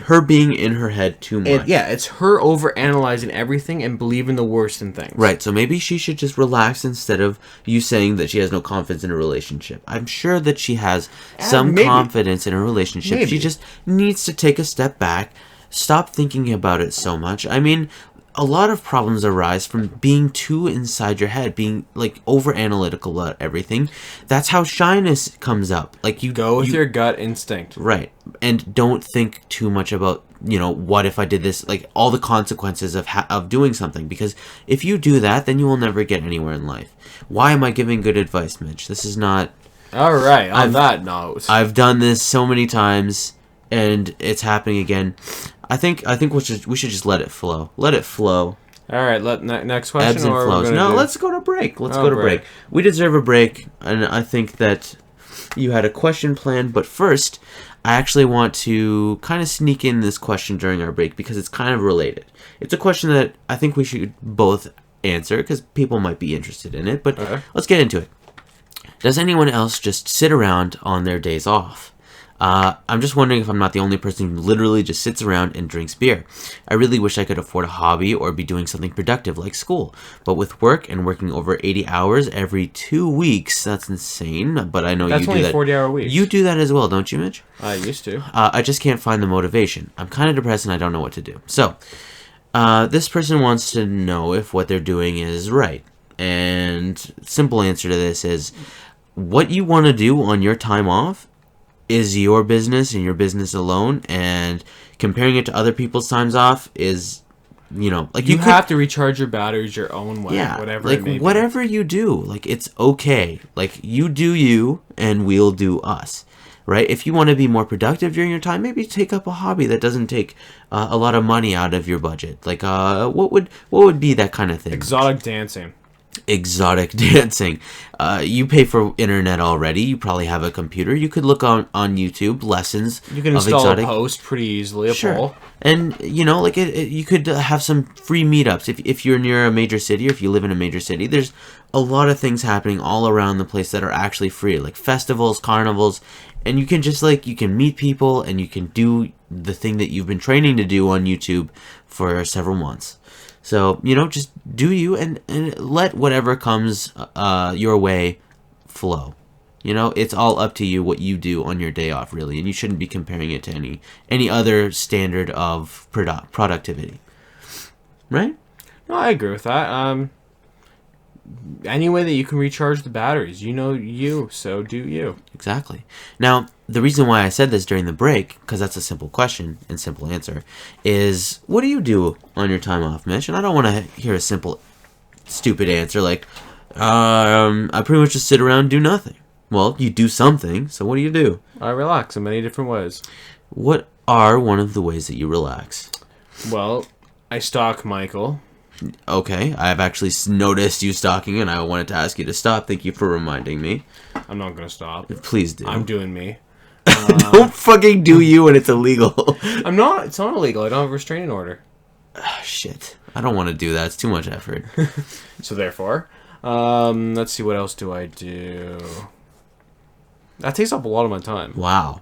Her being in her head too much. It's her overanalyzing everything and believing the worst in things. Right, so maybe she should just relax instead of you saying that she has no confidence in a relationship. I'm sure that she has some confidence in a relationship. Maybe. She just needs to take a step back, stop thinking about it so much. I mean, a lot of problems arise from being too inside your head, being like over analytical about everything. That's how shyness comes up. Like you Go with your gut instinct. right, and don't think too much about, you know, what if I did this, like all the consequences of doing something. Because if you do that, then you will never get anywhere in life. Why am I giving good advice, Mitch? This is not. All right. On that note, I've done this so many times, and it's happening again. I think we should just let it flow. Let it flow. All right. Next question. Ebbs and flows. No, let's go to break. Let's go to break. We deserve a break, and I think that you had a question planned. But first, I actually want to kind of sneak in this question during our break because it's kind of related. It's a question that I think we should both answer because people might be interested in it. But let's get into it. Does anyone else just sit around on their days off? I'm just wondering if I'm not the only person who literally just sits around and drinks beer. I really wish I could afford a hobby or be doing something productive like school. But with work and working over 80 hours every 2 weeks, that's insane. But I know you do that. That's only 40-hour weeks. You do that as well, don't you, Mitch? I used to. I just can't find the motivation. I'm kind of depressed and I don't know what to do. So, this person wants to know if what they're doing is right. And simple answer to this is, what you want to do on your time off is your business and your business alone, and comparing it to other people's times off is, you know, like you have to recharge your batteries your own way. Yeah, whatever like it may whatever you do, like it's okay. Like you do you, and we'll do us. Right? If you want to be more productive during your time, maybe take up a hobby that doesn't take a lot of money out of your budget. Like what would be that kind of thing? Exotic dancing. Exotic dancing. You pay for internet already. You probably have a computer. You could look on YouTube lessons. You can install a post pretty easily. Sure. And you know, like you could have some free meetups if you're near a major city or if you live in a major city. There's a lot of things happening all around the place that are actually free, like festivals, carnivals, and you can just you can meet people and you can do the thing that you've been training to do on YouTube for several months. So, you know, just do you and let whatever comes your way flow. You know, it's all up to you what you do on your day off, really. And you shouldn't be comparing it to any other standard of productivity. Right? No, I agree with that. Any way that you can recharge the batteries, so do you. Exactly. Now, the reason why I said this during the break, because that's a simple question and simple answer, is what do you do on your time off, Mitch? And I don't want to hear a simple, stupid answer like, I pretty much just sit around and do nothing. Well, you do something, so what do you do? I relax in many different ways. What are one of the ways that you relax? Well, I stalk Michael. Okay, I've actually noticed you stalking, and I wanted to ask you to stop. Thank you for reminding me. I'm not going to stop. Please do. I'm doing me. Don't fucking do you when it's illegal. I'm not. It's not illegal. I don't have a restraining order. Shit. I don't want to do that. It's too much effort. So therefore, let's see. What else do I do? That takes up a lot of my time. Wow.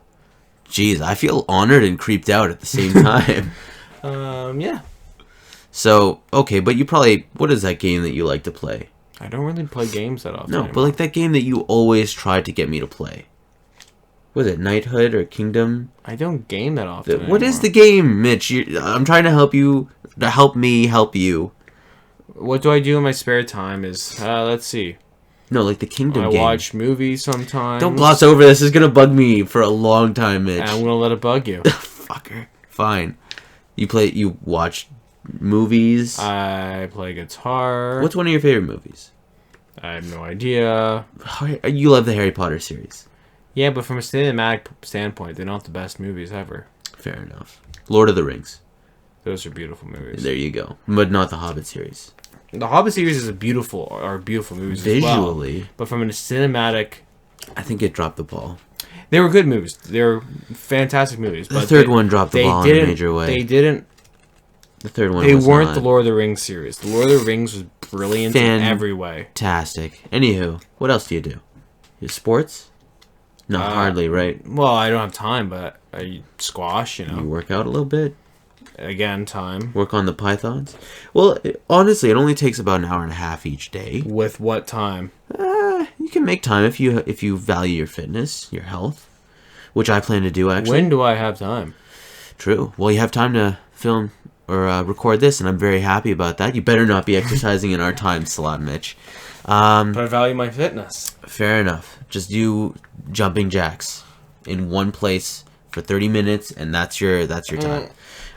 Jeez, I feel honored and creeped out at the same time. Yeah. So, okay, but you probably... What is that game that you like to play? I don't really play games that often. No, anymore. but like that game that you always tried to get me to play. Was it Knighthood or Kingdom? I don't game that often. What is the game, Mitch? I'm trying to help you... To help me help you. What do I do in my spare time is... let's see. No, like the Kingdom game. I watch movies sometimes. Don't gloss over this. It's going to bug me for a long time, Mitch. And I'm going to let it bug you. Fucker. Fine. You watch... movies. I play guitar. What's one of your favorite movies? I have no idea. You love the Harry Potter series. Yeah, but from a cinematic standpoint, they're not the best movies ever. Fair enough. Lord of the Rings. Those are beautiful movies. There you go. But not the Hobbit series. The Hobbit series is beautiful movies visually. As well. But from a cinematic... I think it dropped the ball. They were good movies. They were fantastic movies. The third one dropped the ball in a major way. They didn't The third one They was weren't not the Lord of the Rings series. The Lord of the Rings was brilliant in every way. fantastic. Anywho, what else do you do? You sports? No, hardly, right? Well, I don't have time, but I squash, You work out a little bit? Again, time. Work on the pythons? Well, honestly, it only takes about an hour and a half each day. With what time? You can make time if you value your fitness, your health, which I plan to do, actually. When do I have time? True. Well, you have time to film or record this, and I'm very happy about that. You better not be exercising in our time slot, Mitch. But I value my fitness. Fair enough. Just do jumping jacks in one place for 30 minutes, and that's your time.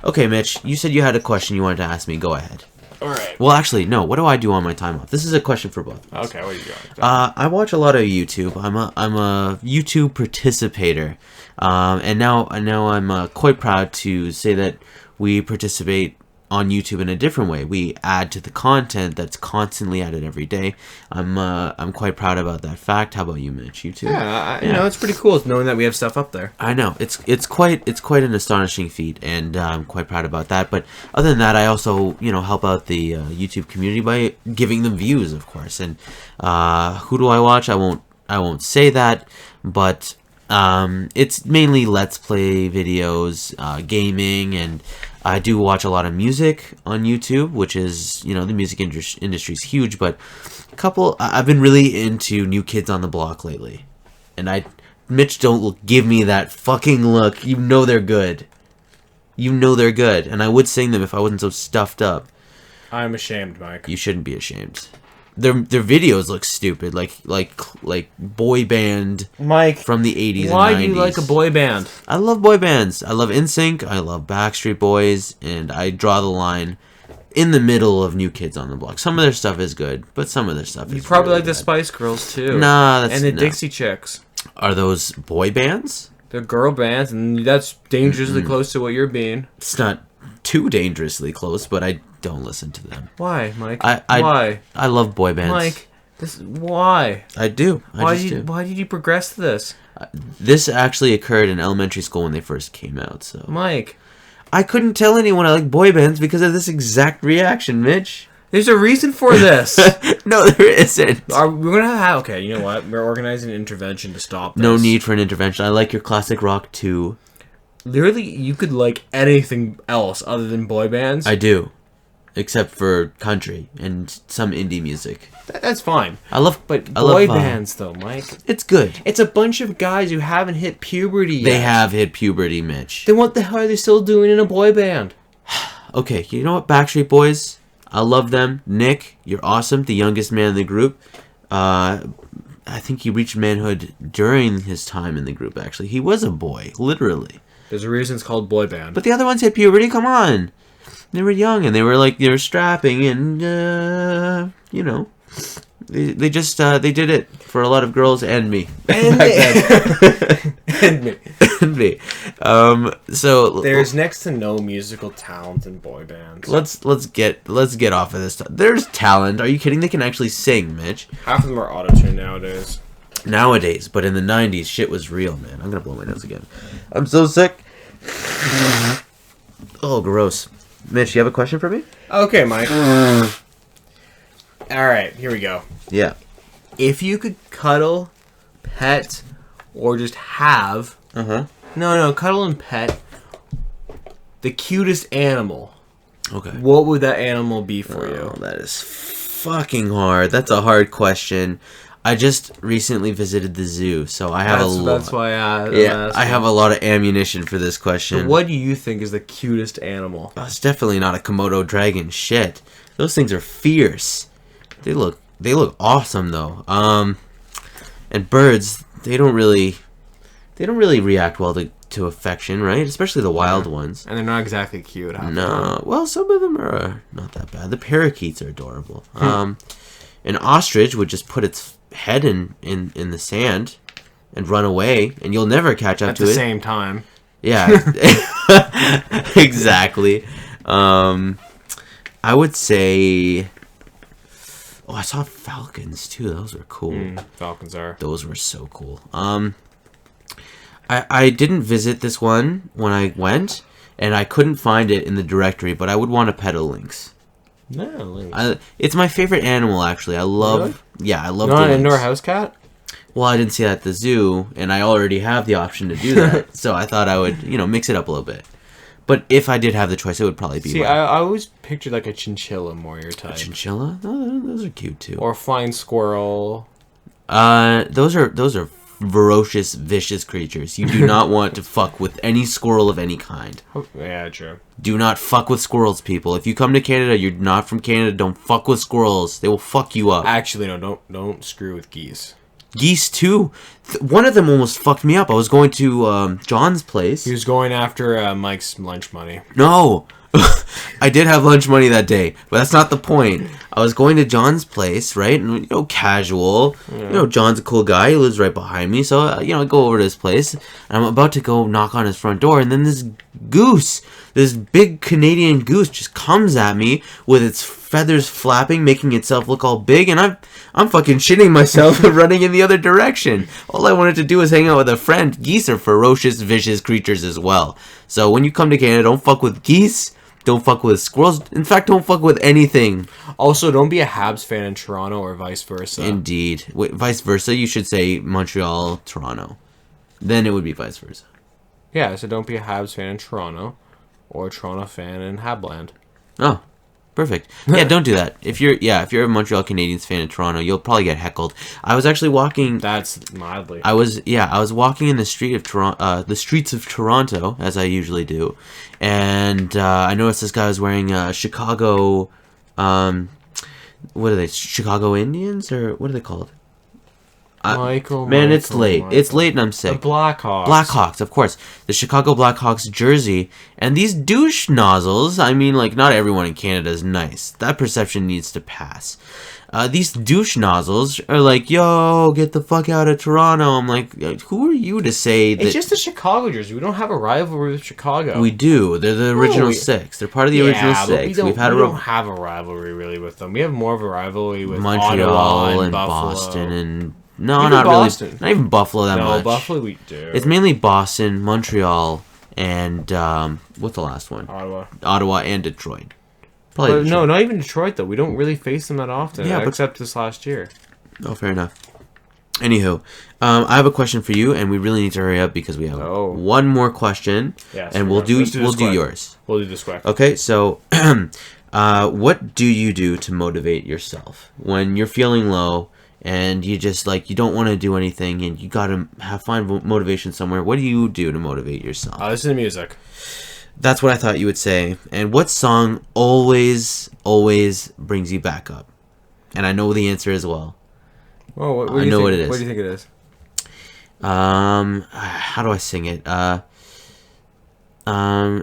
Okay, Mitch, you said you had a question you wanted to ask me. Go ahead. All right. Well, actually, no. What do I do on my time off? This is a question for both of us. Okay, what are you doing? I watch a lot of YouTube. I'm a YouTube participator, and now I'm quite proud to say that we participate on YouTube in a different way. We add to the content that's constantly added every day. I'm quite proud about that fact. How about you, Mitch? You too? Yeah, you know, it's pretty cool knowing that we have stuff up there. I know it's quite an astonishing feat, and I'm quite proud about that. But other than that, I also help out the YouTube community by giving them views, of course. And who do I watch? I won't say that, but it's mainly Let's Play videos, gaming, and I do watch a lot of music on YouTube, which is, the music industry is huge, but I've been really into New Kids on the Block lately. And Mitch, don't give me that fucking look. You know they're good. And I would sing them if I wasn't so stuffed up. I'm ashamed, Mike. You shouldn't be ashamed. Their videos look stupid, like boy band Mike from the 80s and 90s. Why do you like a boy band? I love boy bands. I love NSYNC. I love Backstreet Boys, and I draw the line in the middle of New Kids on the Block. Some of their stuff is good, but some of their stuff is You probably really like the bad. Spice Girls too. Nah, and the Dixie Chicks. Are those boy bands? They're girl bands, and that's dangerously close to what you're being. It's not too dangerously close, but I don't listen to them. Why, Mike? Why? I love boy bands. Mike, why? I do. Why did you progress to this? This actually occurred in elementary school when they first came out. So Mike, I couldn't tell anyone I like boy bands because of this exact reaction, Mitch. there's a reason for this. No, there isn't. We're gonna have okay. You know what? We're organizing an intervention to stop this. No need for an intervention. I like your classic rock too. Literally, you could like anything else other than boy bands. I do, except for country and some indie music. That's fine. I love Boy bands, though, Mike. It's good. It's a bunch of guys who haven't hit puberty yet. They have hit puberty, Mitch. Then what the hell are they still doing in a boy band? Okay, you know what? Backstreet Boys, I love them. Nick, you're awesome. The youngest man in the group. I think he reached manhood during his time in the group, actually. He was a boy, literally. There's a reason it's called boy band. But the other ones hit puberty, come on. They were young, and they were strapping, and, they just, they did it for a lot of girls and me. And me. And me. And me. So There's next to no musical talent in boy bands. let's get off of this. There's talent. Are you kidding? They can actually sing, Mitch. Half of them are auto-tune nowadays. But in the 90s, shit was real, man. I'm gonna blow my nose again. I'm so sick. Oh, gross. Mitch, you have a question for me? Okay, Mike. Alright, here we go. Yeah. If you could cuddle, pet, or just have... No, cuddle and pet the cutest animal. Okay. What would that animal be for you? That is fucking hard. That's a hard question. I just recently visited the zoo, so I have That's why I have a lot of ammunition for this question. So what do you think is the cutest animal? Oh, it's definitely not a Komodo dragon. Shit, those things are fierce. They look awesome though. And birds, they don't really react well to affection, right? Especially the wild ones. And they're not exactly cute. No, well, some of them are not that bad. The parakeets are adorable. An ostrich would just put its head in the sand and run away, and you'll never catch up to it. At the same time. Yeah, exactly. I would say... Oh, I saw falcons, too. Those were cool. Falcons are. Those were so cool. I didn't visit this one when I went, and I couldn't find it in the directory, but I would want to pet a lynx. No, lynx. It's my favorite animal, actually. I love... Really? Yeah, I love Not the an lynx. indoor house cat? Well, I didn't see that at the zoo, and I already have the option to do that. So I thought I would, mix it up a little bit. But if I did have the choice, it would probably be... See, I always pictured like a chinchilla more your type. A chinchilla? Oh, those are cute, too. Or a flying squirrel. Those are ferocious, vicious creatures. You do not want to fuck with any squirrel of any kind. Oh, yeah, true. Do not fuck with squirrels, people. If you come to Canada, you're not from Canada, don't fuck with squirrels. They will fuck you up. Actually, no, don't screw with geese. Geese, too. One of them almost fucked me up. I was going to John's place. He was going after Mike's lunch money. No. I did have lunch money that day, but that's not the point. I was going to John's place, right? And, casual. Yeah. John's a cool guy. He lives right behind me. So, I go over to his place. And I'm about to go knock on his front door. And then this goose, this big Canadian goose just comes at me with its feathers flapping, making itself look all big. And I'm fucking shitting myself running in the other direction. All I wanted to do was hang out with a friend. Geese are ferocious, vicious creatures as well. So when you come to Canada, don't fuck with geese. Don't fuck with squirrels. In fact, don't fuck with anything. Also, don't be a Habs fan in Toronto or vice versa. Indeed. Vice versa, you should say Montreal, Toronto. Then it would be vice versa. Yeah, so don't be a Habs fan in Toronto or a Toronto fan in Habland. Oh, perfect. Yeah, don't do that. If you're a Montreal Canadiens fan in Toronto, you'll probably get heckled. I was actually walking. That's mildly. I was walking in the streets of Toronto, as I usually do, and I noticed this guy was wearing a Chicago, what are they? Chicago Indians, or what are they called? It's late. Michael. It's late and I'm sick. The Blackhawks. Blackhawks, of course. The Chicago Blackhawks jersey. And these douche nozzles, not everyone in Canada is nice. That perception needs to pass. These douche nozzles are like, yo, get the fuck out of Toronto. I'm like, who are you to say that... It's just the Chicago jersey. We don't have a rivalry with Chicago. We do. They're the original six. They're part of the original six. We don't have a rivalry really with them. We have more of a rivalry with Montreal Ottawa and Boston and... No, even not Boston. Really. Not even Buffalo that much. No, Buffalo we do. It's mainly Boston, Montreal, and what's the last one? Ottawa and Detroit. Probably Detroit. No, not even Detroit though. We don't really face them that often. Yeah, except this last year. Oh, fair enough. Anywho, I have a question for you, and we really need to hurry up because we have one more question, and we'll do yours. We'll do this quick. Okay, so what do you do to motivate yourself when you're feeling low? And you just you don't want to do anything, and you gotta find motivation somewhere. What do you do to motivate yourself? Listen to music. That's what I thought you would say. And what song always brings you back up? And I know the answer as well. Oh, what I know what it is. What do you think it is? How do I sing it?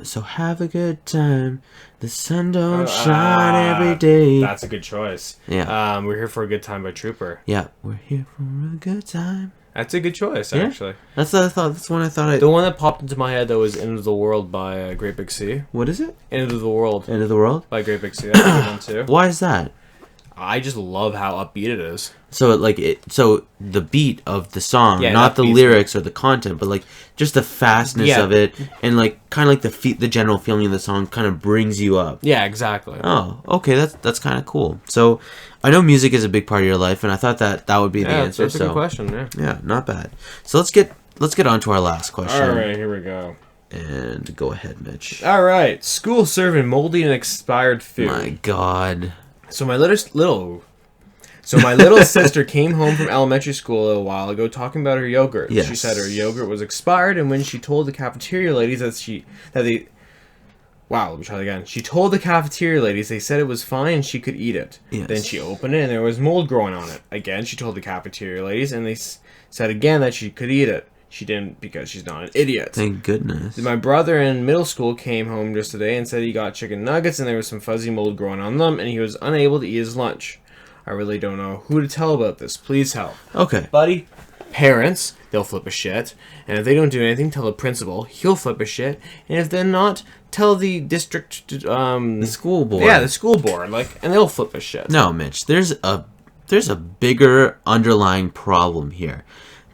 So have a good time. The sun don't shine every day. That's a good choice. Yeah. We're here for a good time by Trooper. Yeah, we're here for a good time. That's a good choice, actually. That's what I thought. That's one I thought. The one that popped into my head though was "End of the World" by Great Big Sea. What is it? "End of the World." End of the World by Great Big Sea. That's a good one too. Why is that? I just love how upbeat it is. So so the beat of the song, Yeah, not the beat's lyrics or the content, but just the fastness of it, and kind of the general feeling of the song kind of brings you up. Yeah, exactly. Oh, okay, that's kind of cool. So I know music is a big part of your life, and I thought that would be the answer. That's a good question. Yeah, not bad. So let's get on to our last question. All right, here we go. And go ahead, Mitch. All right, school serving moldy and expired food. My God. So my little sister came home from elementary school a little while ago talking about her yogurt. Yes. She said her yogurt was expired, and when she told the cafeteria ladies She told the cafeteria ladies they said it was fine and she could eat it. Yes. Then she opened it and there was mold growing on it. Again, she told the cafeteria ladies, and they said again that she could eat it. She didn't because she's not an idiot. Thank goodness. My brother in middle school came home just today and said he got chicken nuggets and there was some fuzzy mold growing on them and he was unable to eat his lunch. I really don't know who to tell about this. Please help. Okay. Buddy, parents, they'll flip a shit. And if they don't do anything, tell the principal. He'll flip a shit. And if they're not, tell the district... the school board. Yeah, the school board. And they'll flip a shit. No, Mitch, there's a bigger underlying problem here.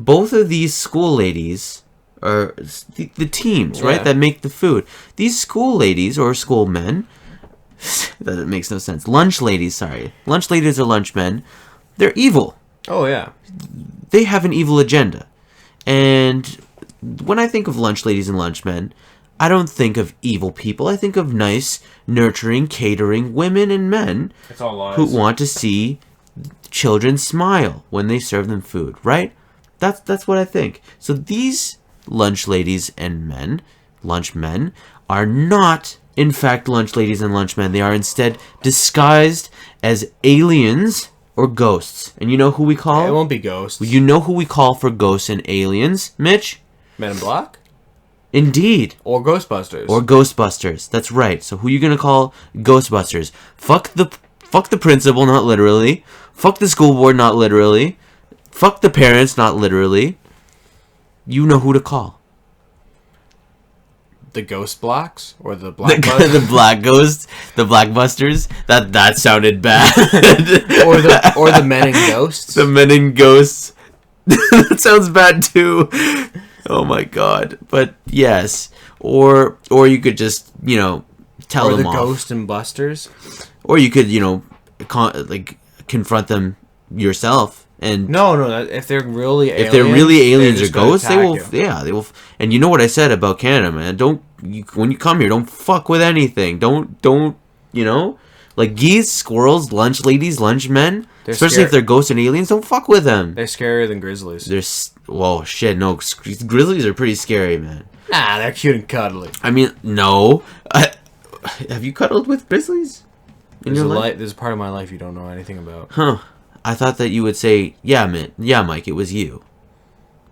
Both of these school ladies or the teams, right, Yeah. that make the food. These school ladies or school men, that makes no sense. Lunch ladies, sorry. Lunch ladies or lunch men, they're evil. Oh, yeah. They have an evil agenda. And when I think of lunch ladies and lunch men, I don't think of evil people. I think of nice, nurturing, catering women and men It's all lies. who want to see children smile when they serve them food, right? That's what I think. So these lunch ladies and men, lunch men, are not, in fact, lunch ladies and lunch men. They are instead disguised as aliens or ghosts. And you know who we call? It won't be ghosts. You know who we call for ghosts and aliens, Mitch? Men in Black? Indeed. Or Ghostbusters. Or Ghostbusters. That's right. So who you gonna call Ghostbusters? Fuck the principal, not literally. Fuck the school board, not literally. Fuck the parents, not literally. You know who to call. The Ghost Blacks? Or the Black The Black Ghosts, the Blackbusters. That sounded bad. or the Men in Ghosts? The Men in Ghosts. That sounds bad too. Oh my god. But yes. Or you could just, tell or them the off. Ghost and Busters? Or you could, confront them yourself. And No. If they're really aliens, aliens they're or just gonna ghosts, they will. attack you. Yeah, they will. And you know what I said about Canada, man. When you come here, don't fuck with anything. Don't. Like geese, squirrels, lunch ladies, lunch men. They're Especially scared. if they're ghosts and aliens, don't fuck with them. They're scarier than grizzlies. Whoa, shit, no. Grizzlies are pretty scary, man. Nah, they're cute and cuddly. I mean, no. Have you cuddled with grizzlies in your life? There's a part of my life you don't know anything about. Huh. I thought that you would say, yeah, Mike, it was you.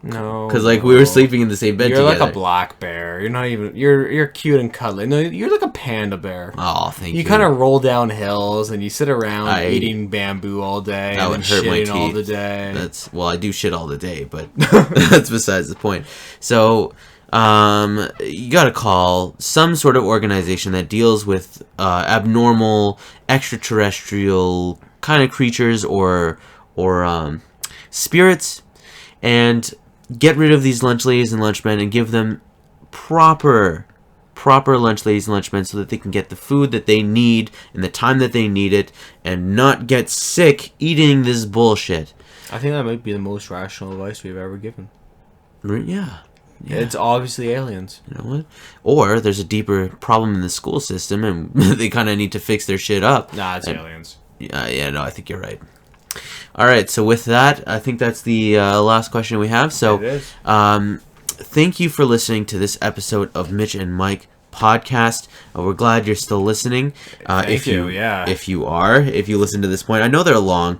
No. Because, we were sleeping in the same bed You're together. like a black bear. You're not even... You're cute and cuddly. No, you're like a panda bear. Oh, thank you. You kind of roll down hills and you sit around I- eating bamboo all day. That and would then hurt my shitting all teeth. the day. I do shit all the day, but that's besides the point. So, you gotta call some sort of organization that deals with abnormal, extraterrestrial kind of creatures or spirits, and get rid of these lunch ladies and lunch men and give them proper lunch ladies and lunch men so that they can get the food that they need in the time that they need it and not get sick eating this bullshit. I think that might be the most rational advice we've ever given. Yeah. It's obviously aliens. You know what? Or there's a deeper problem in the school system and they kind of need to fix their shit up. Nah, it's aliens. No, I think you're right. All right, so with that, I think that's the last question we have. So, It is. Thank you for listening to this episode of Mitch and Mike podcast. We're glad you're still listening. Thank you, yeah. If you listen to this point, I know they're long.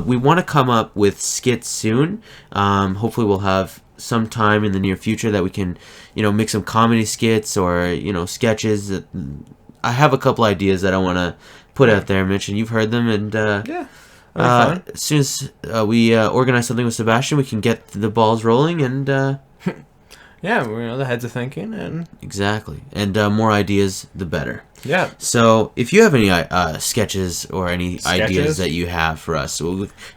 We want to come up with skits soon. Hopefully, we'll have some time in the near future that we can, make some comedy skits or sketches. I have a couple ideas that I want to put out there, Mitch, and you've heard them. And Yeah. as soon as we organize something with Sebastian, we can get the balls rolling and. Yeah, the heads are thinking, and Exactly. And more ideas, the better. yeah. So, if you have any sketches or any ideas that you have for us,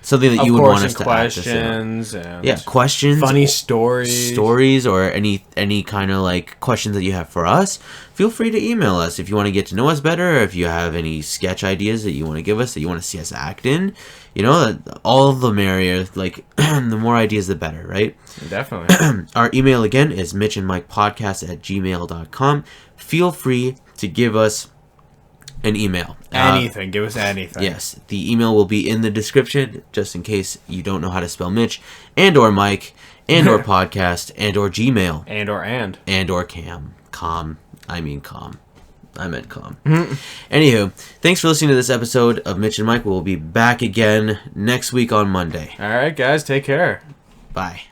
something that you would want us to add to questions and questions, funny stories, or any kind of questions that you have for us, feel free to email us if you want to get to know us better, or if you have any sketch ideas that you want to give us that you want to see us act in. All the merrier. The more ideas, the better, right? Definitely. Our email again is mitchandmikepodcast@gmail.com. Feel free to give us an email. Anything. Give us anything. Yes, the email will be in the description, just in case you don't know how to spell Mitch, and or Mike, and or podcast, and or Gmail, And or Cam. I meant com. Anywho, thanks for listening to this episode of Mitch and Mike. We'll be back again next week on Monday. All right, guys. Take care. Bye.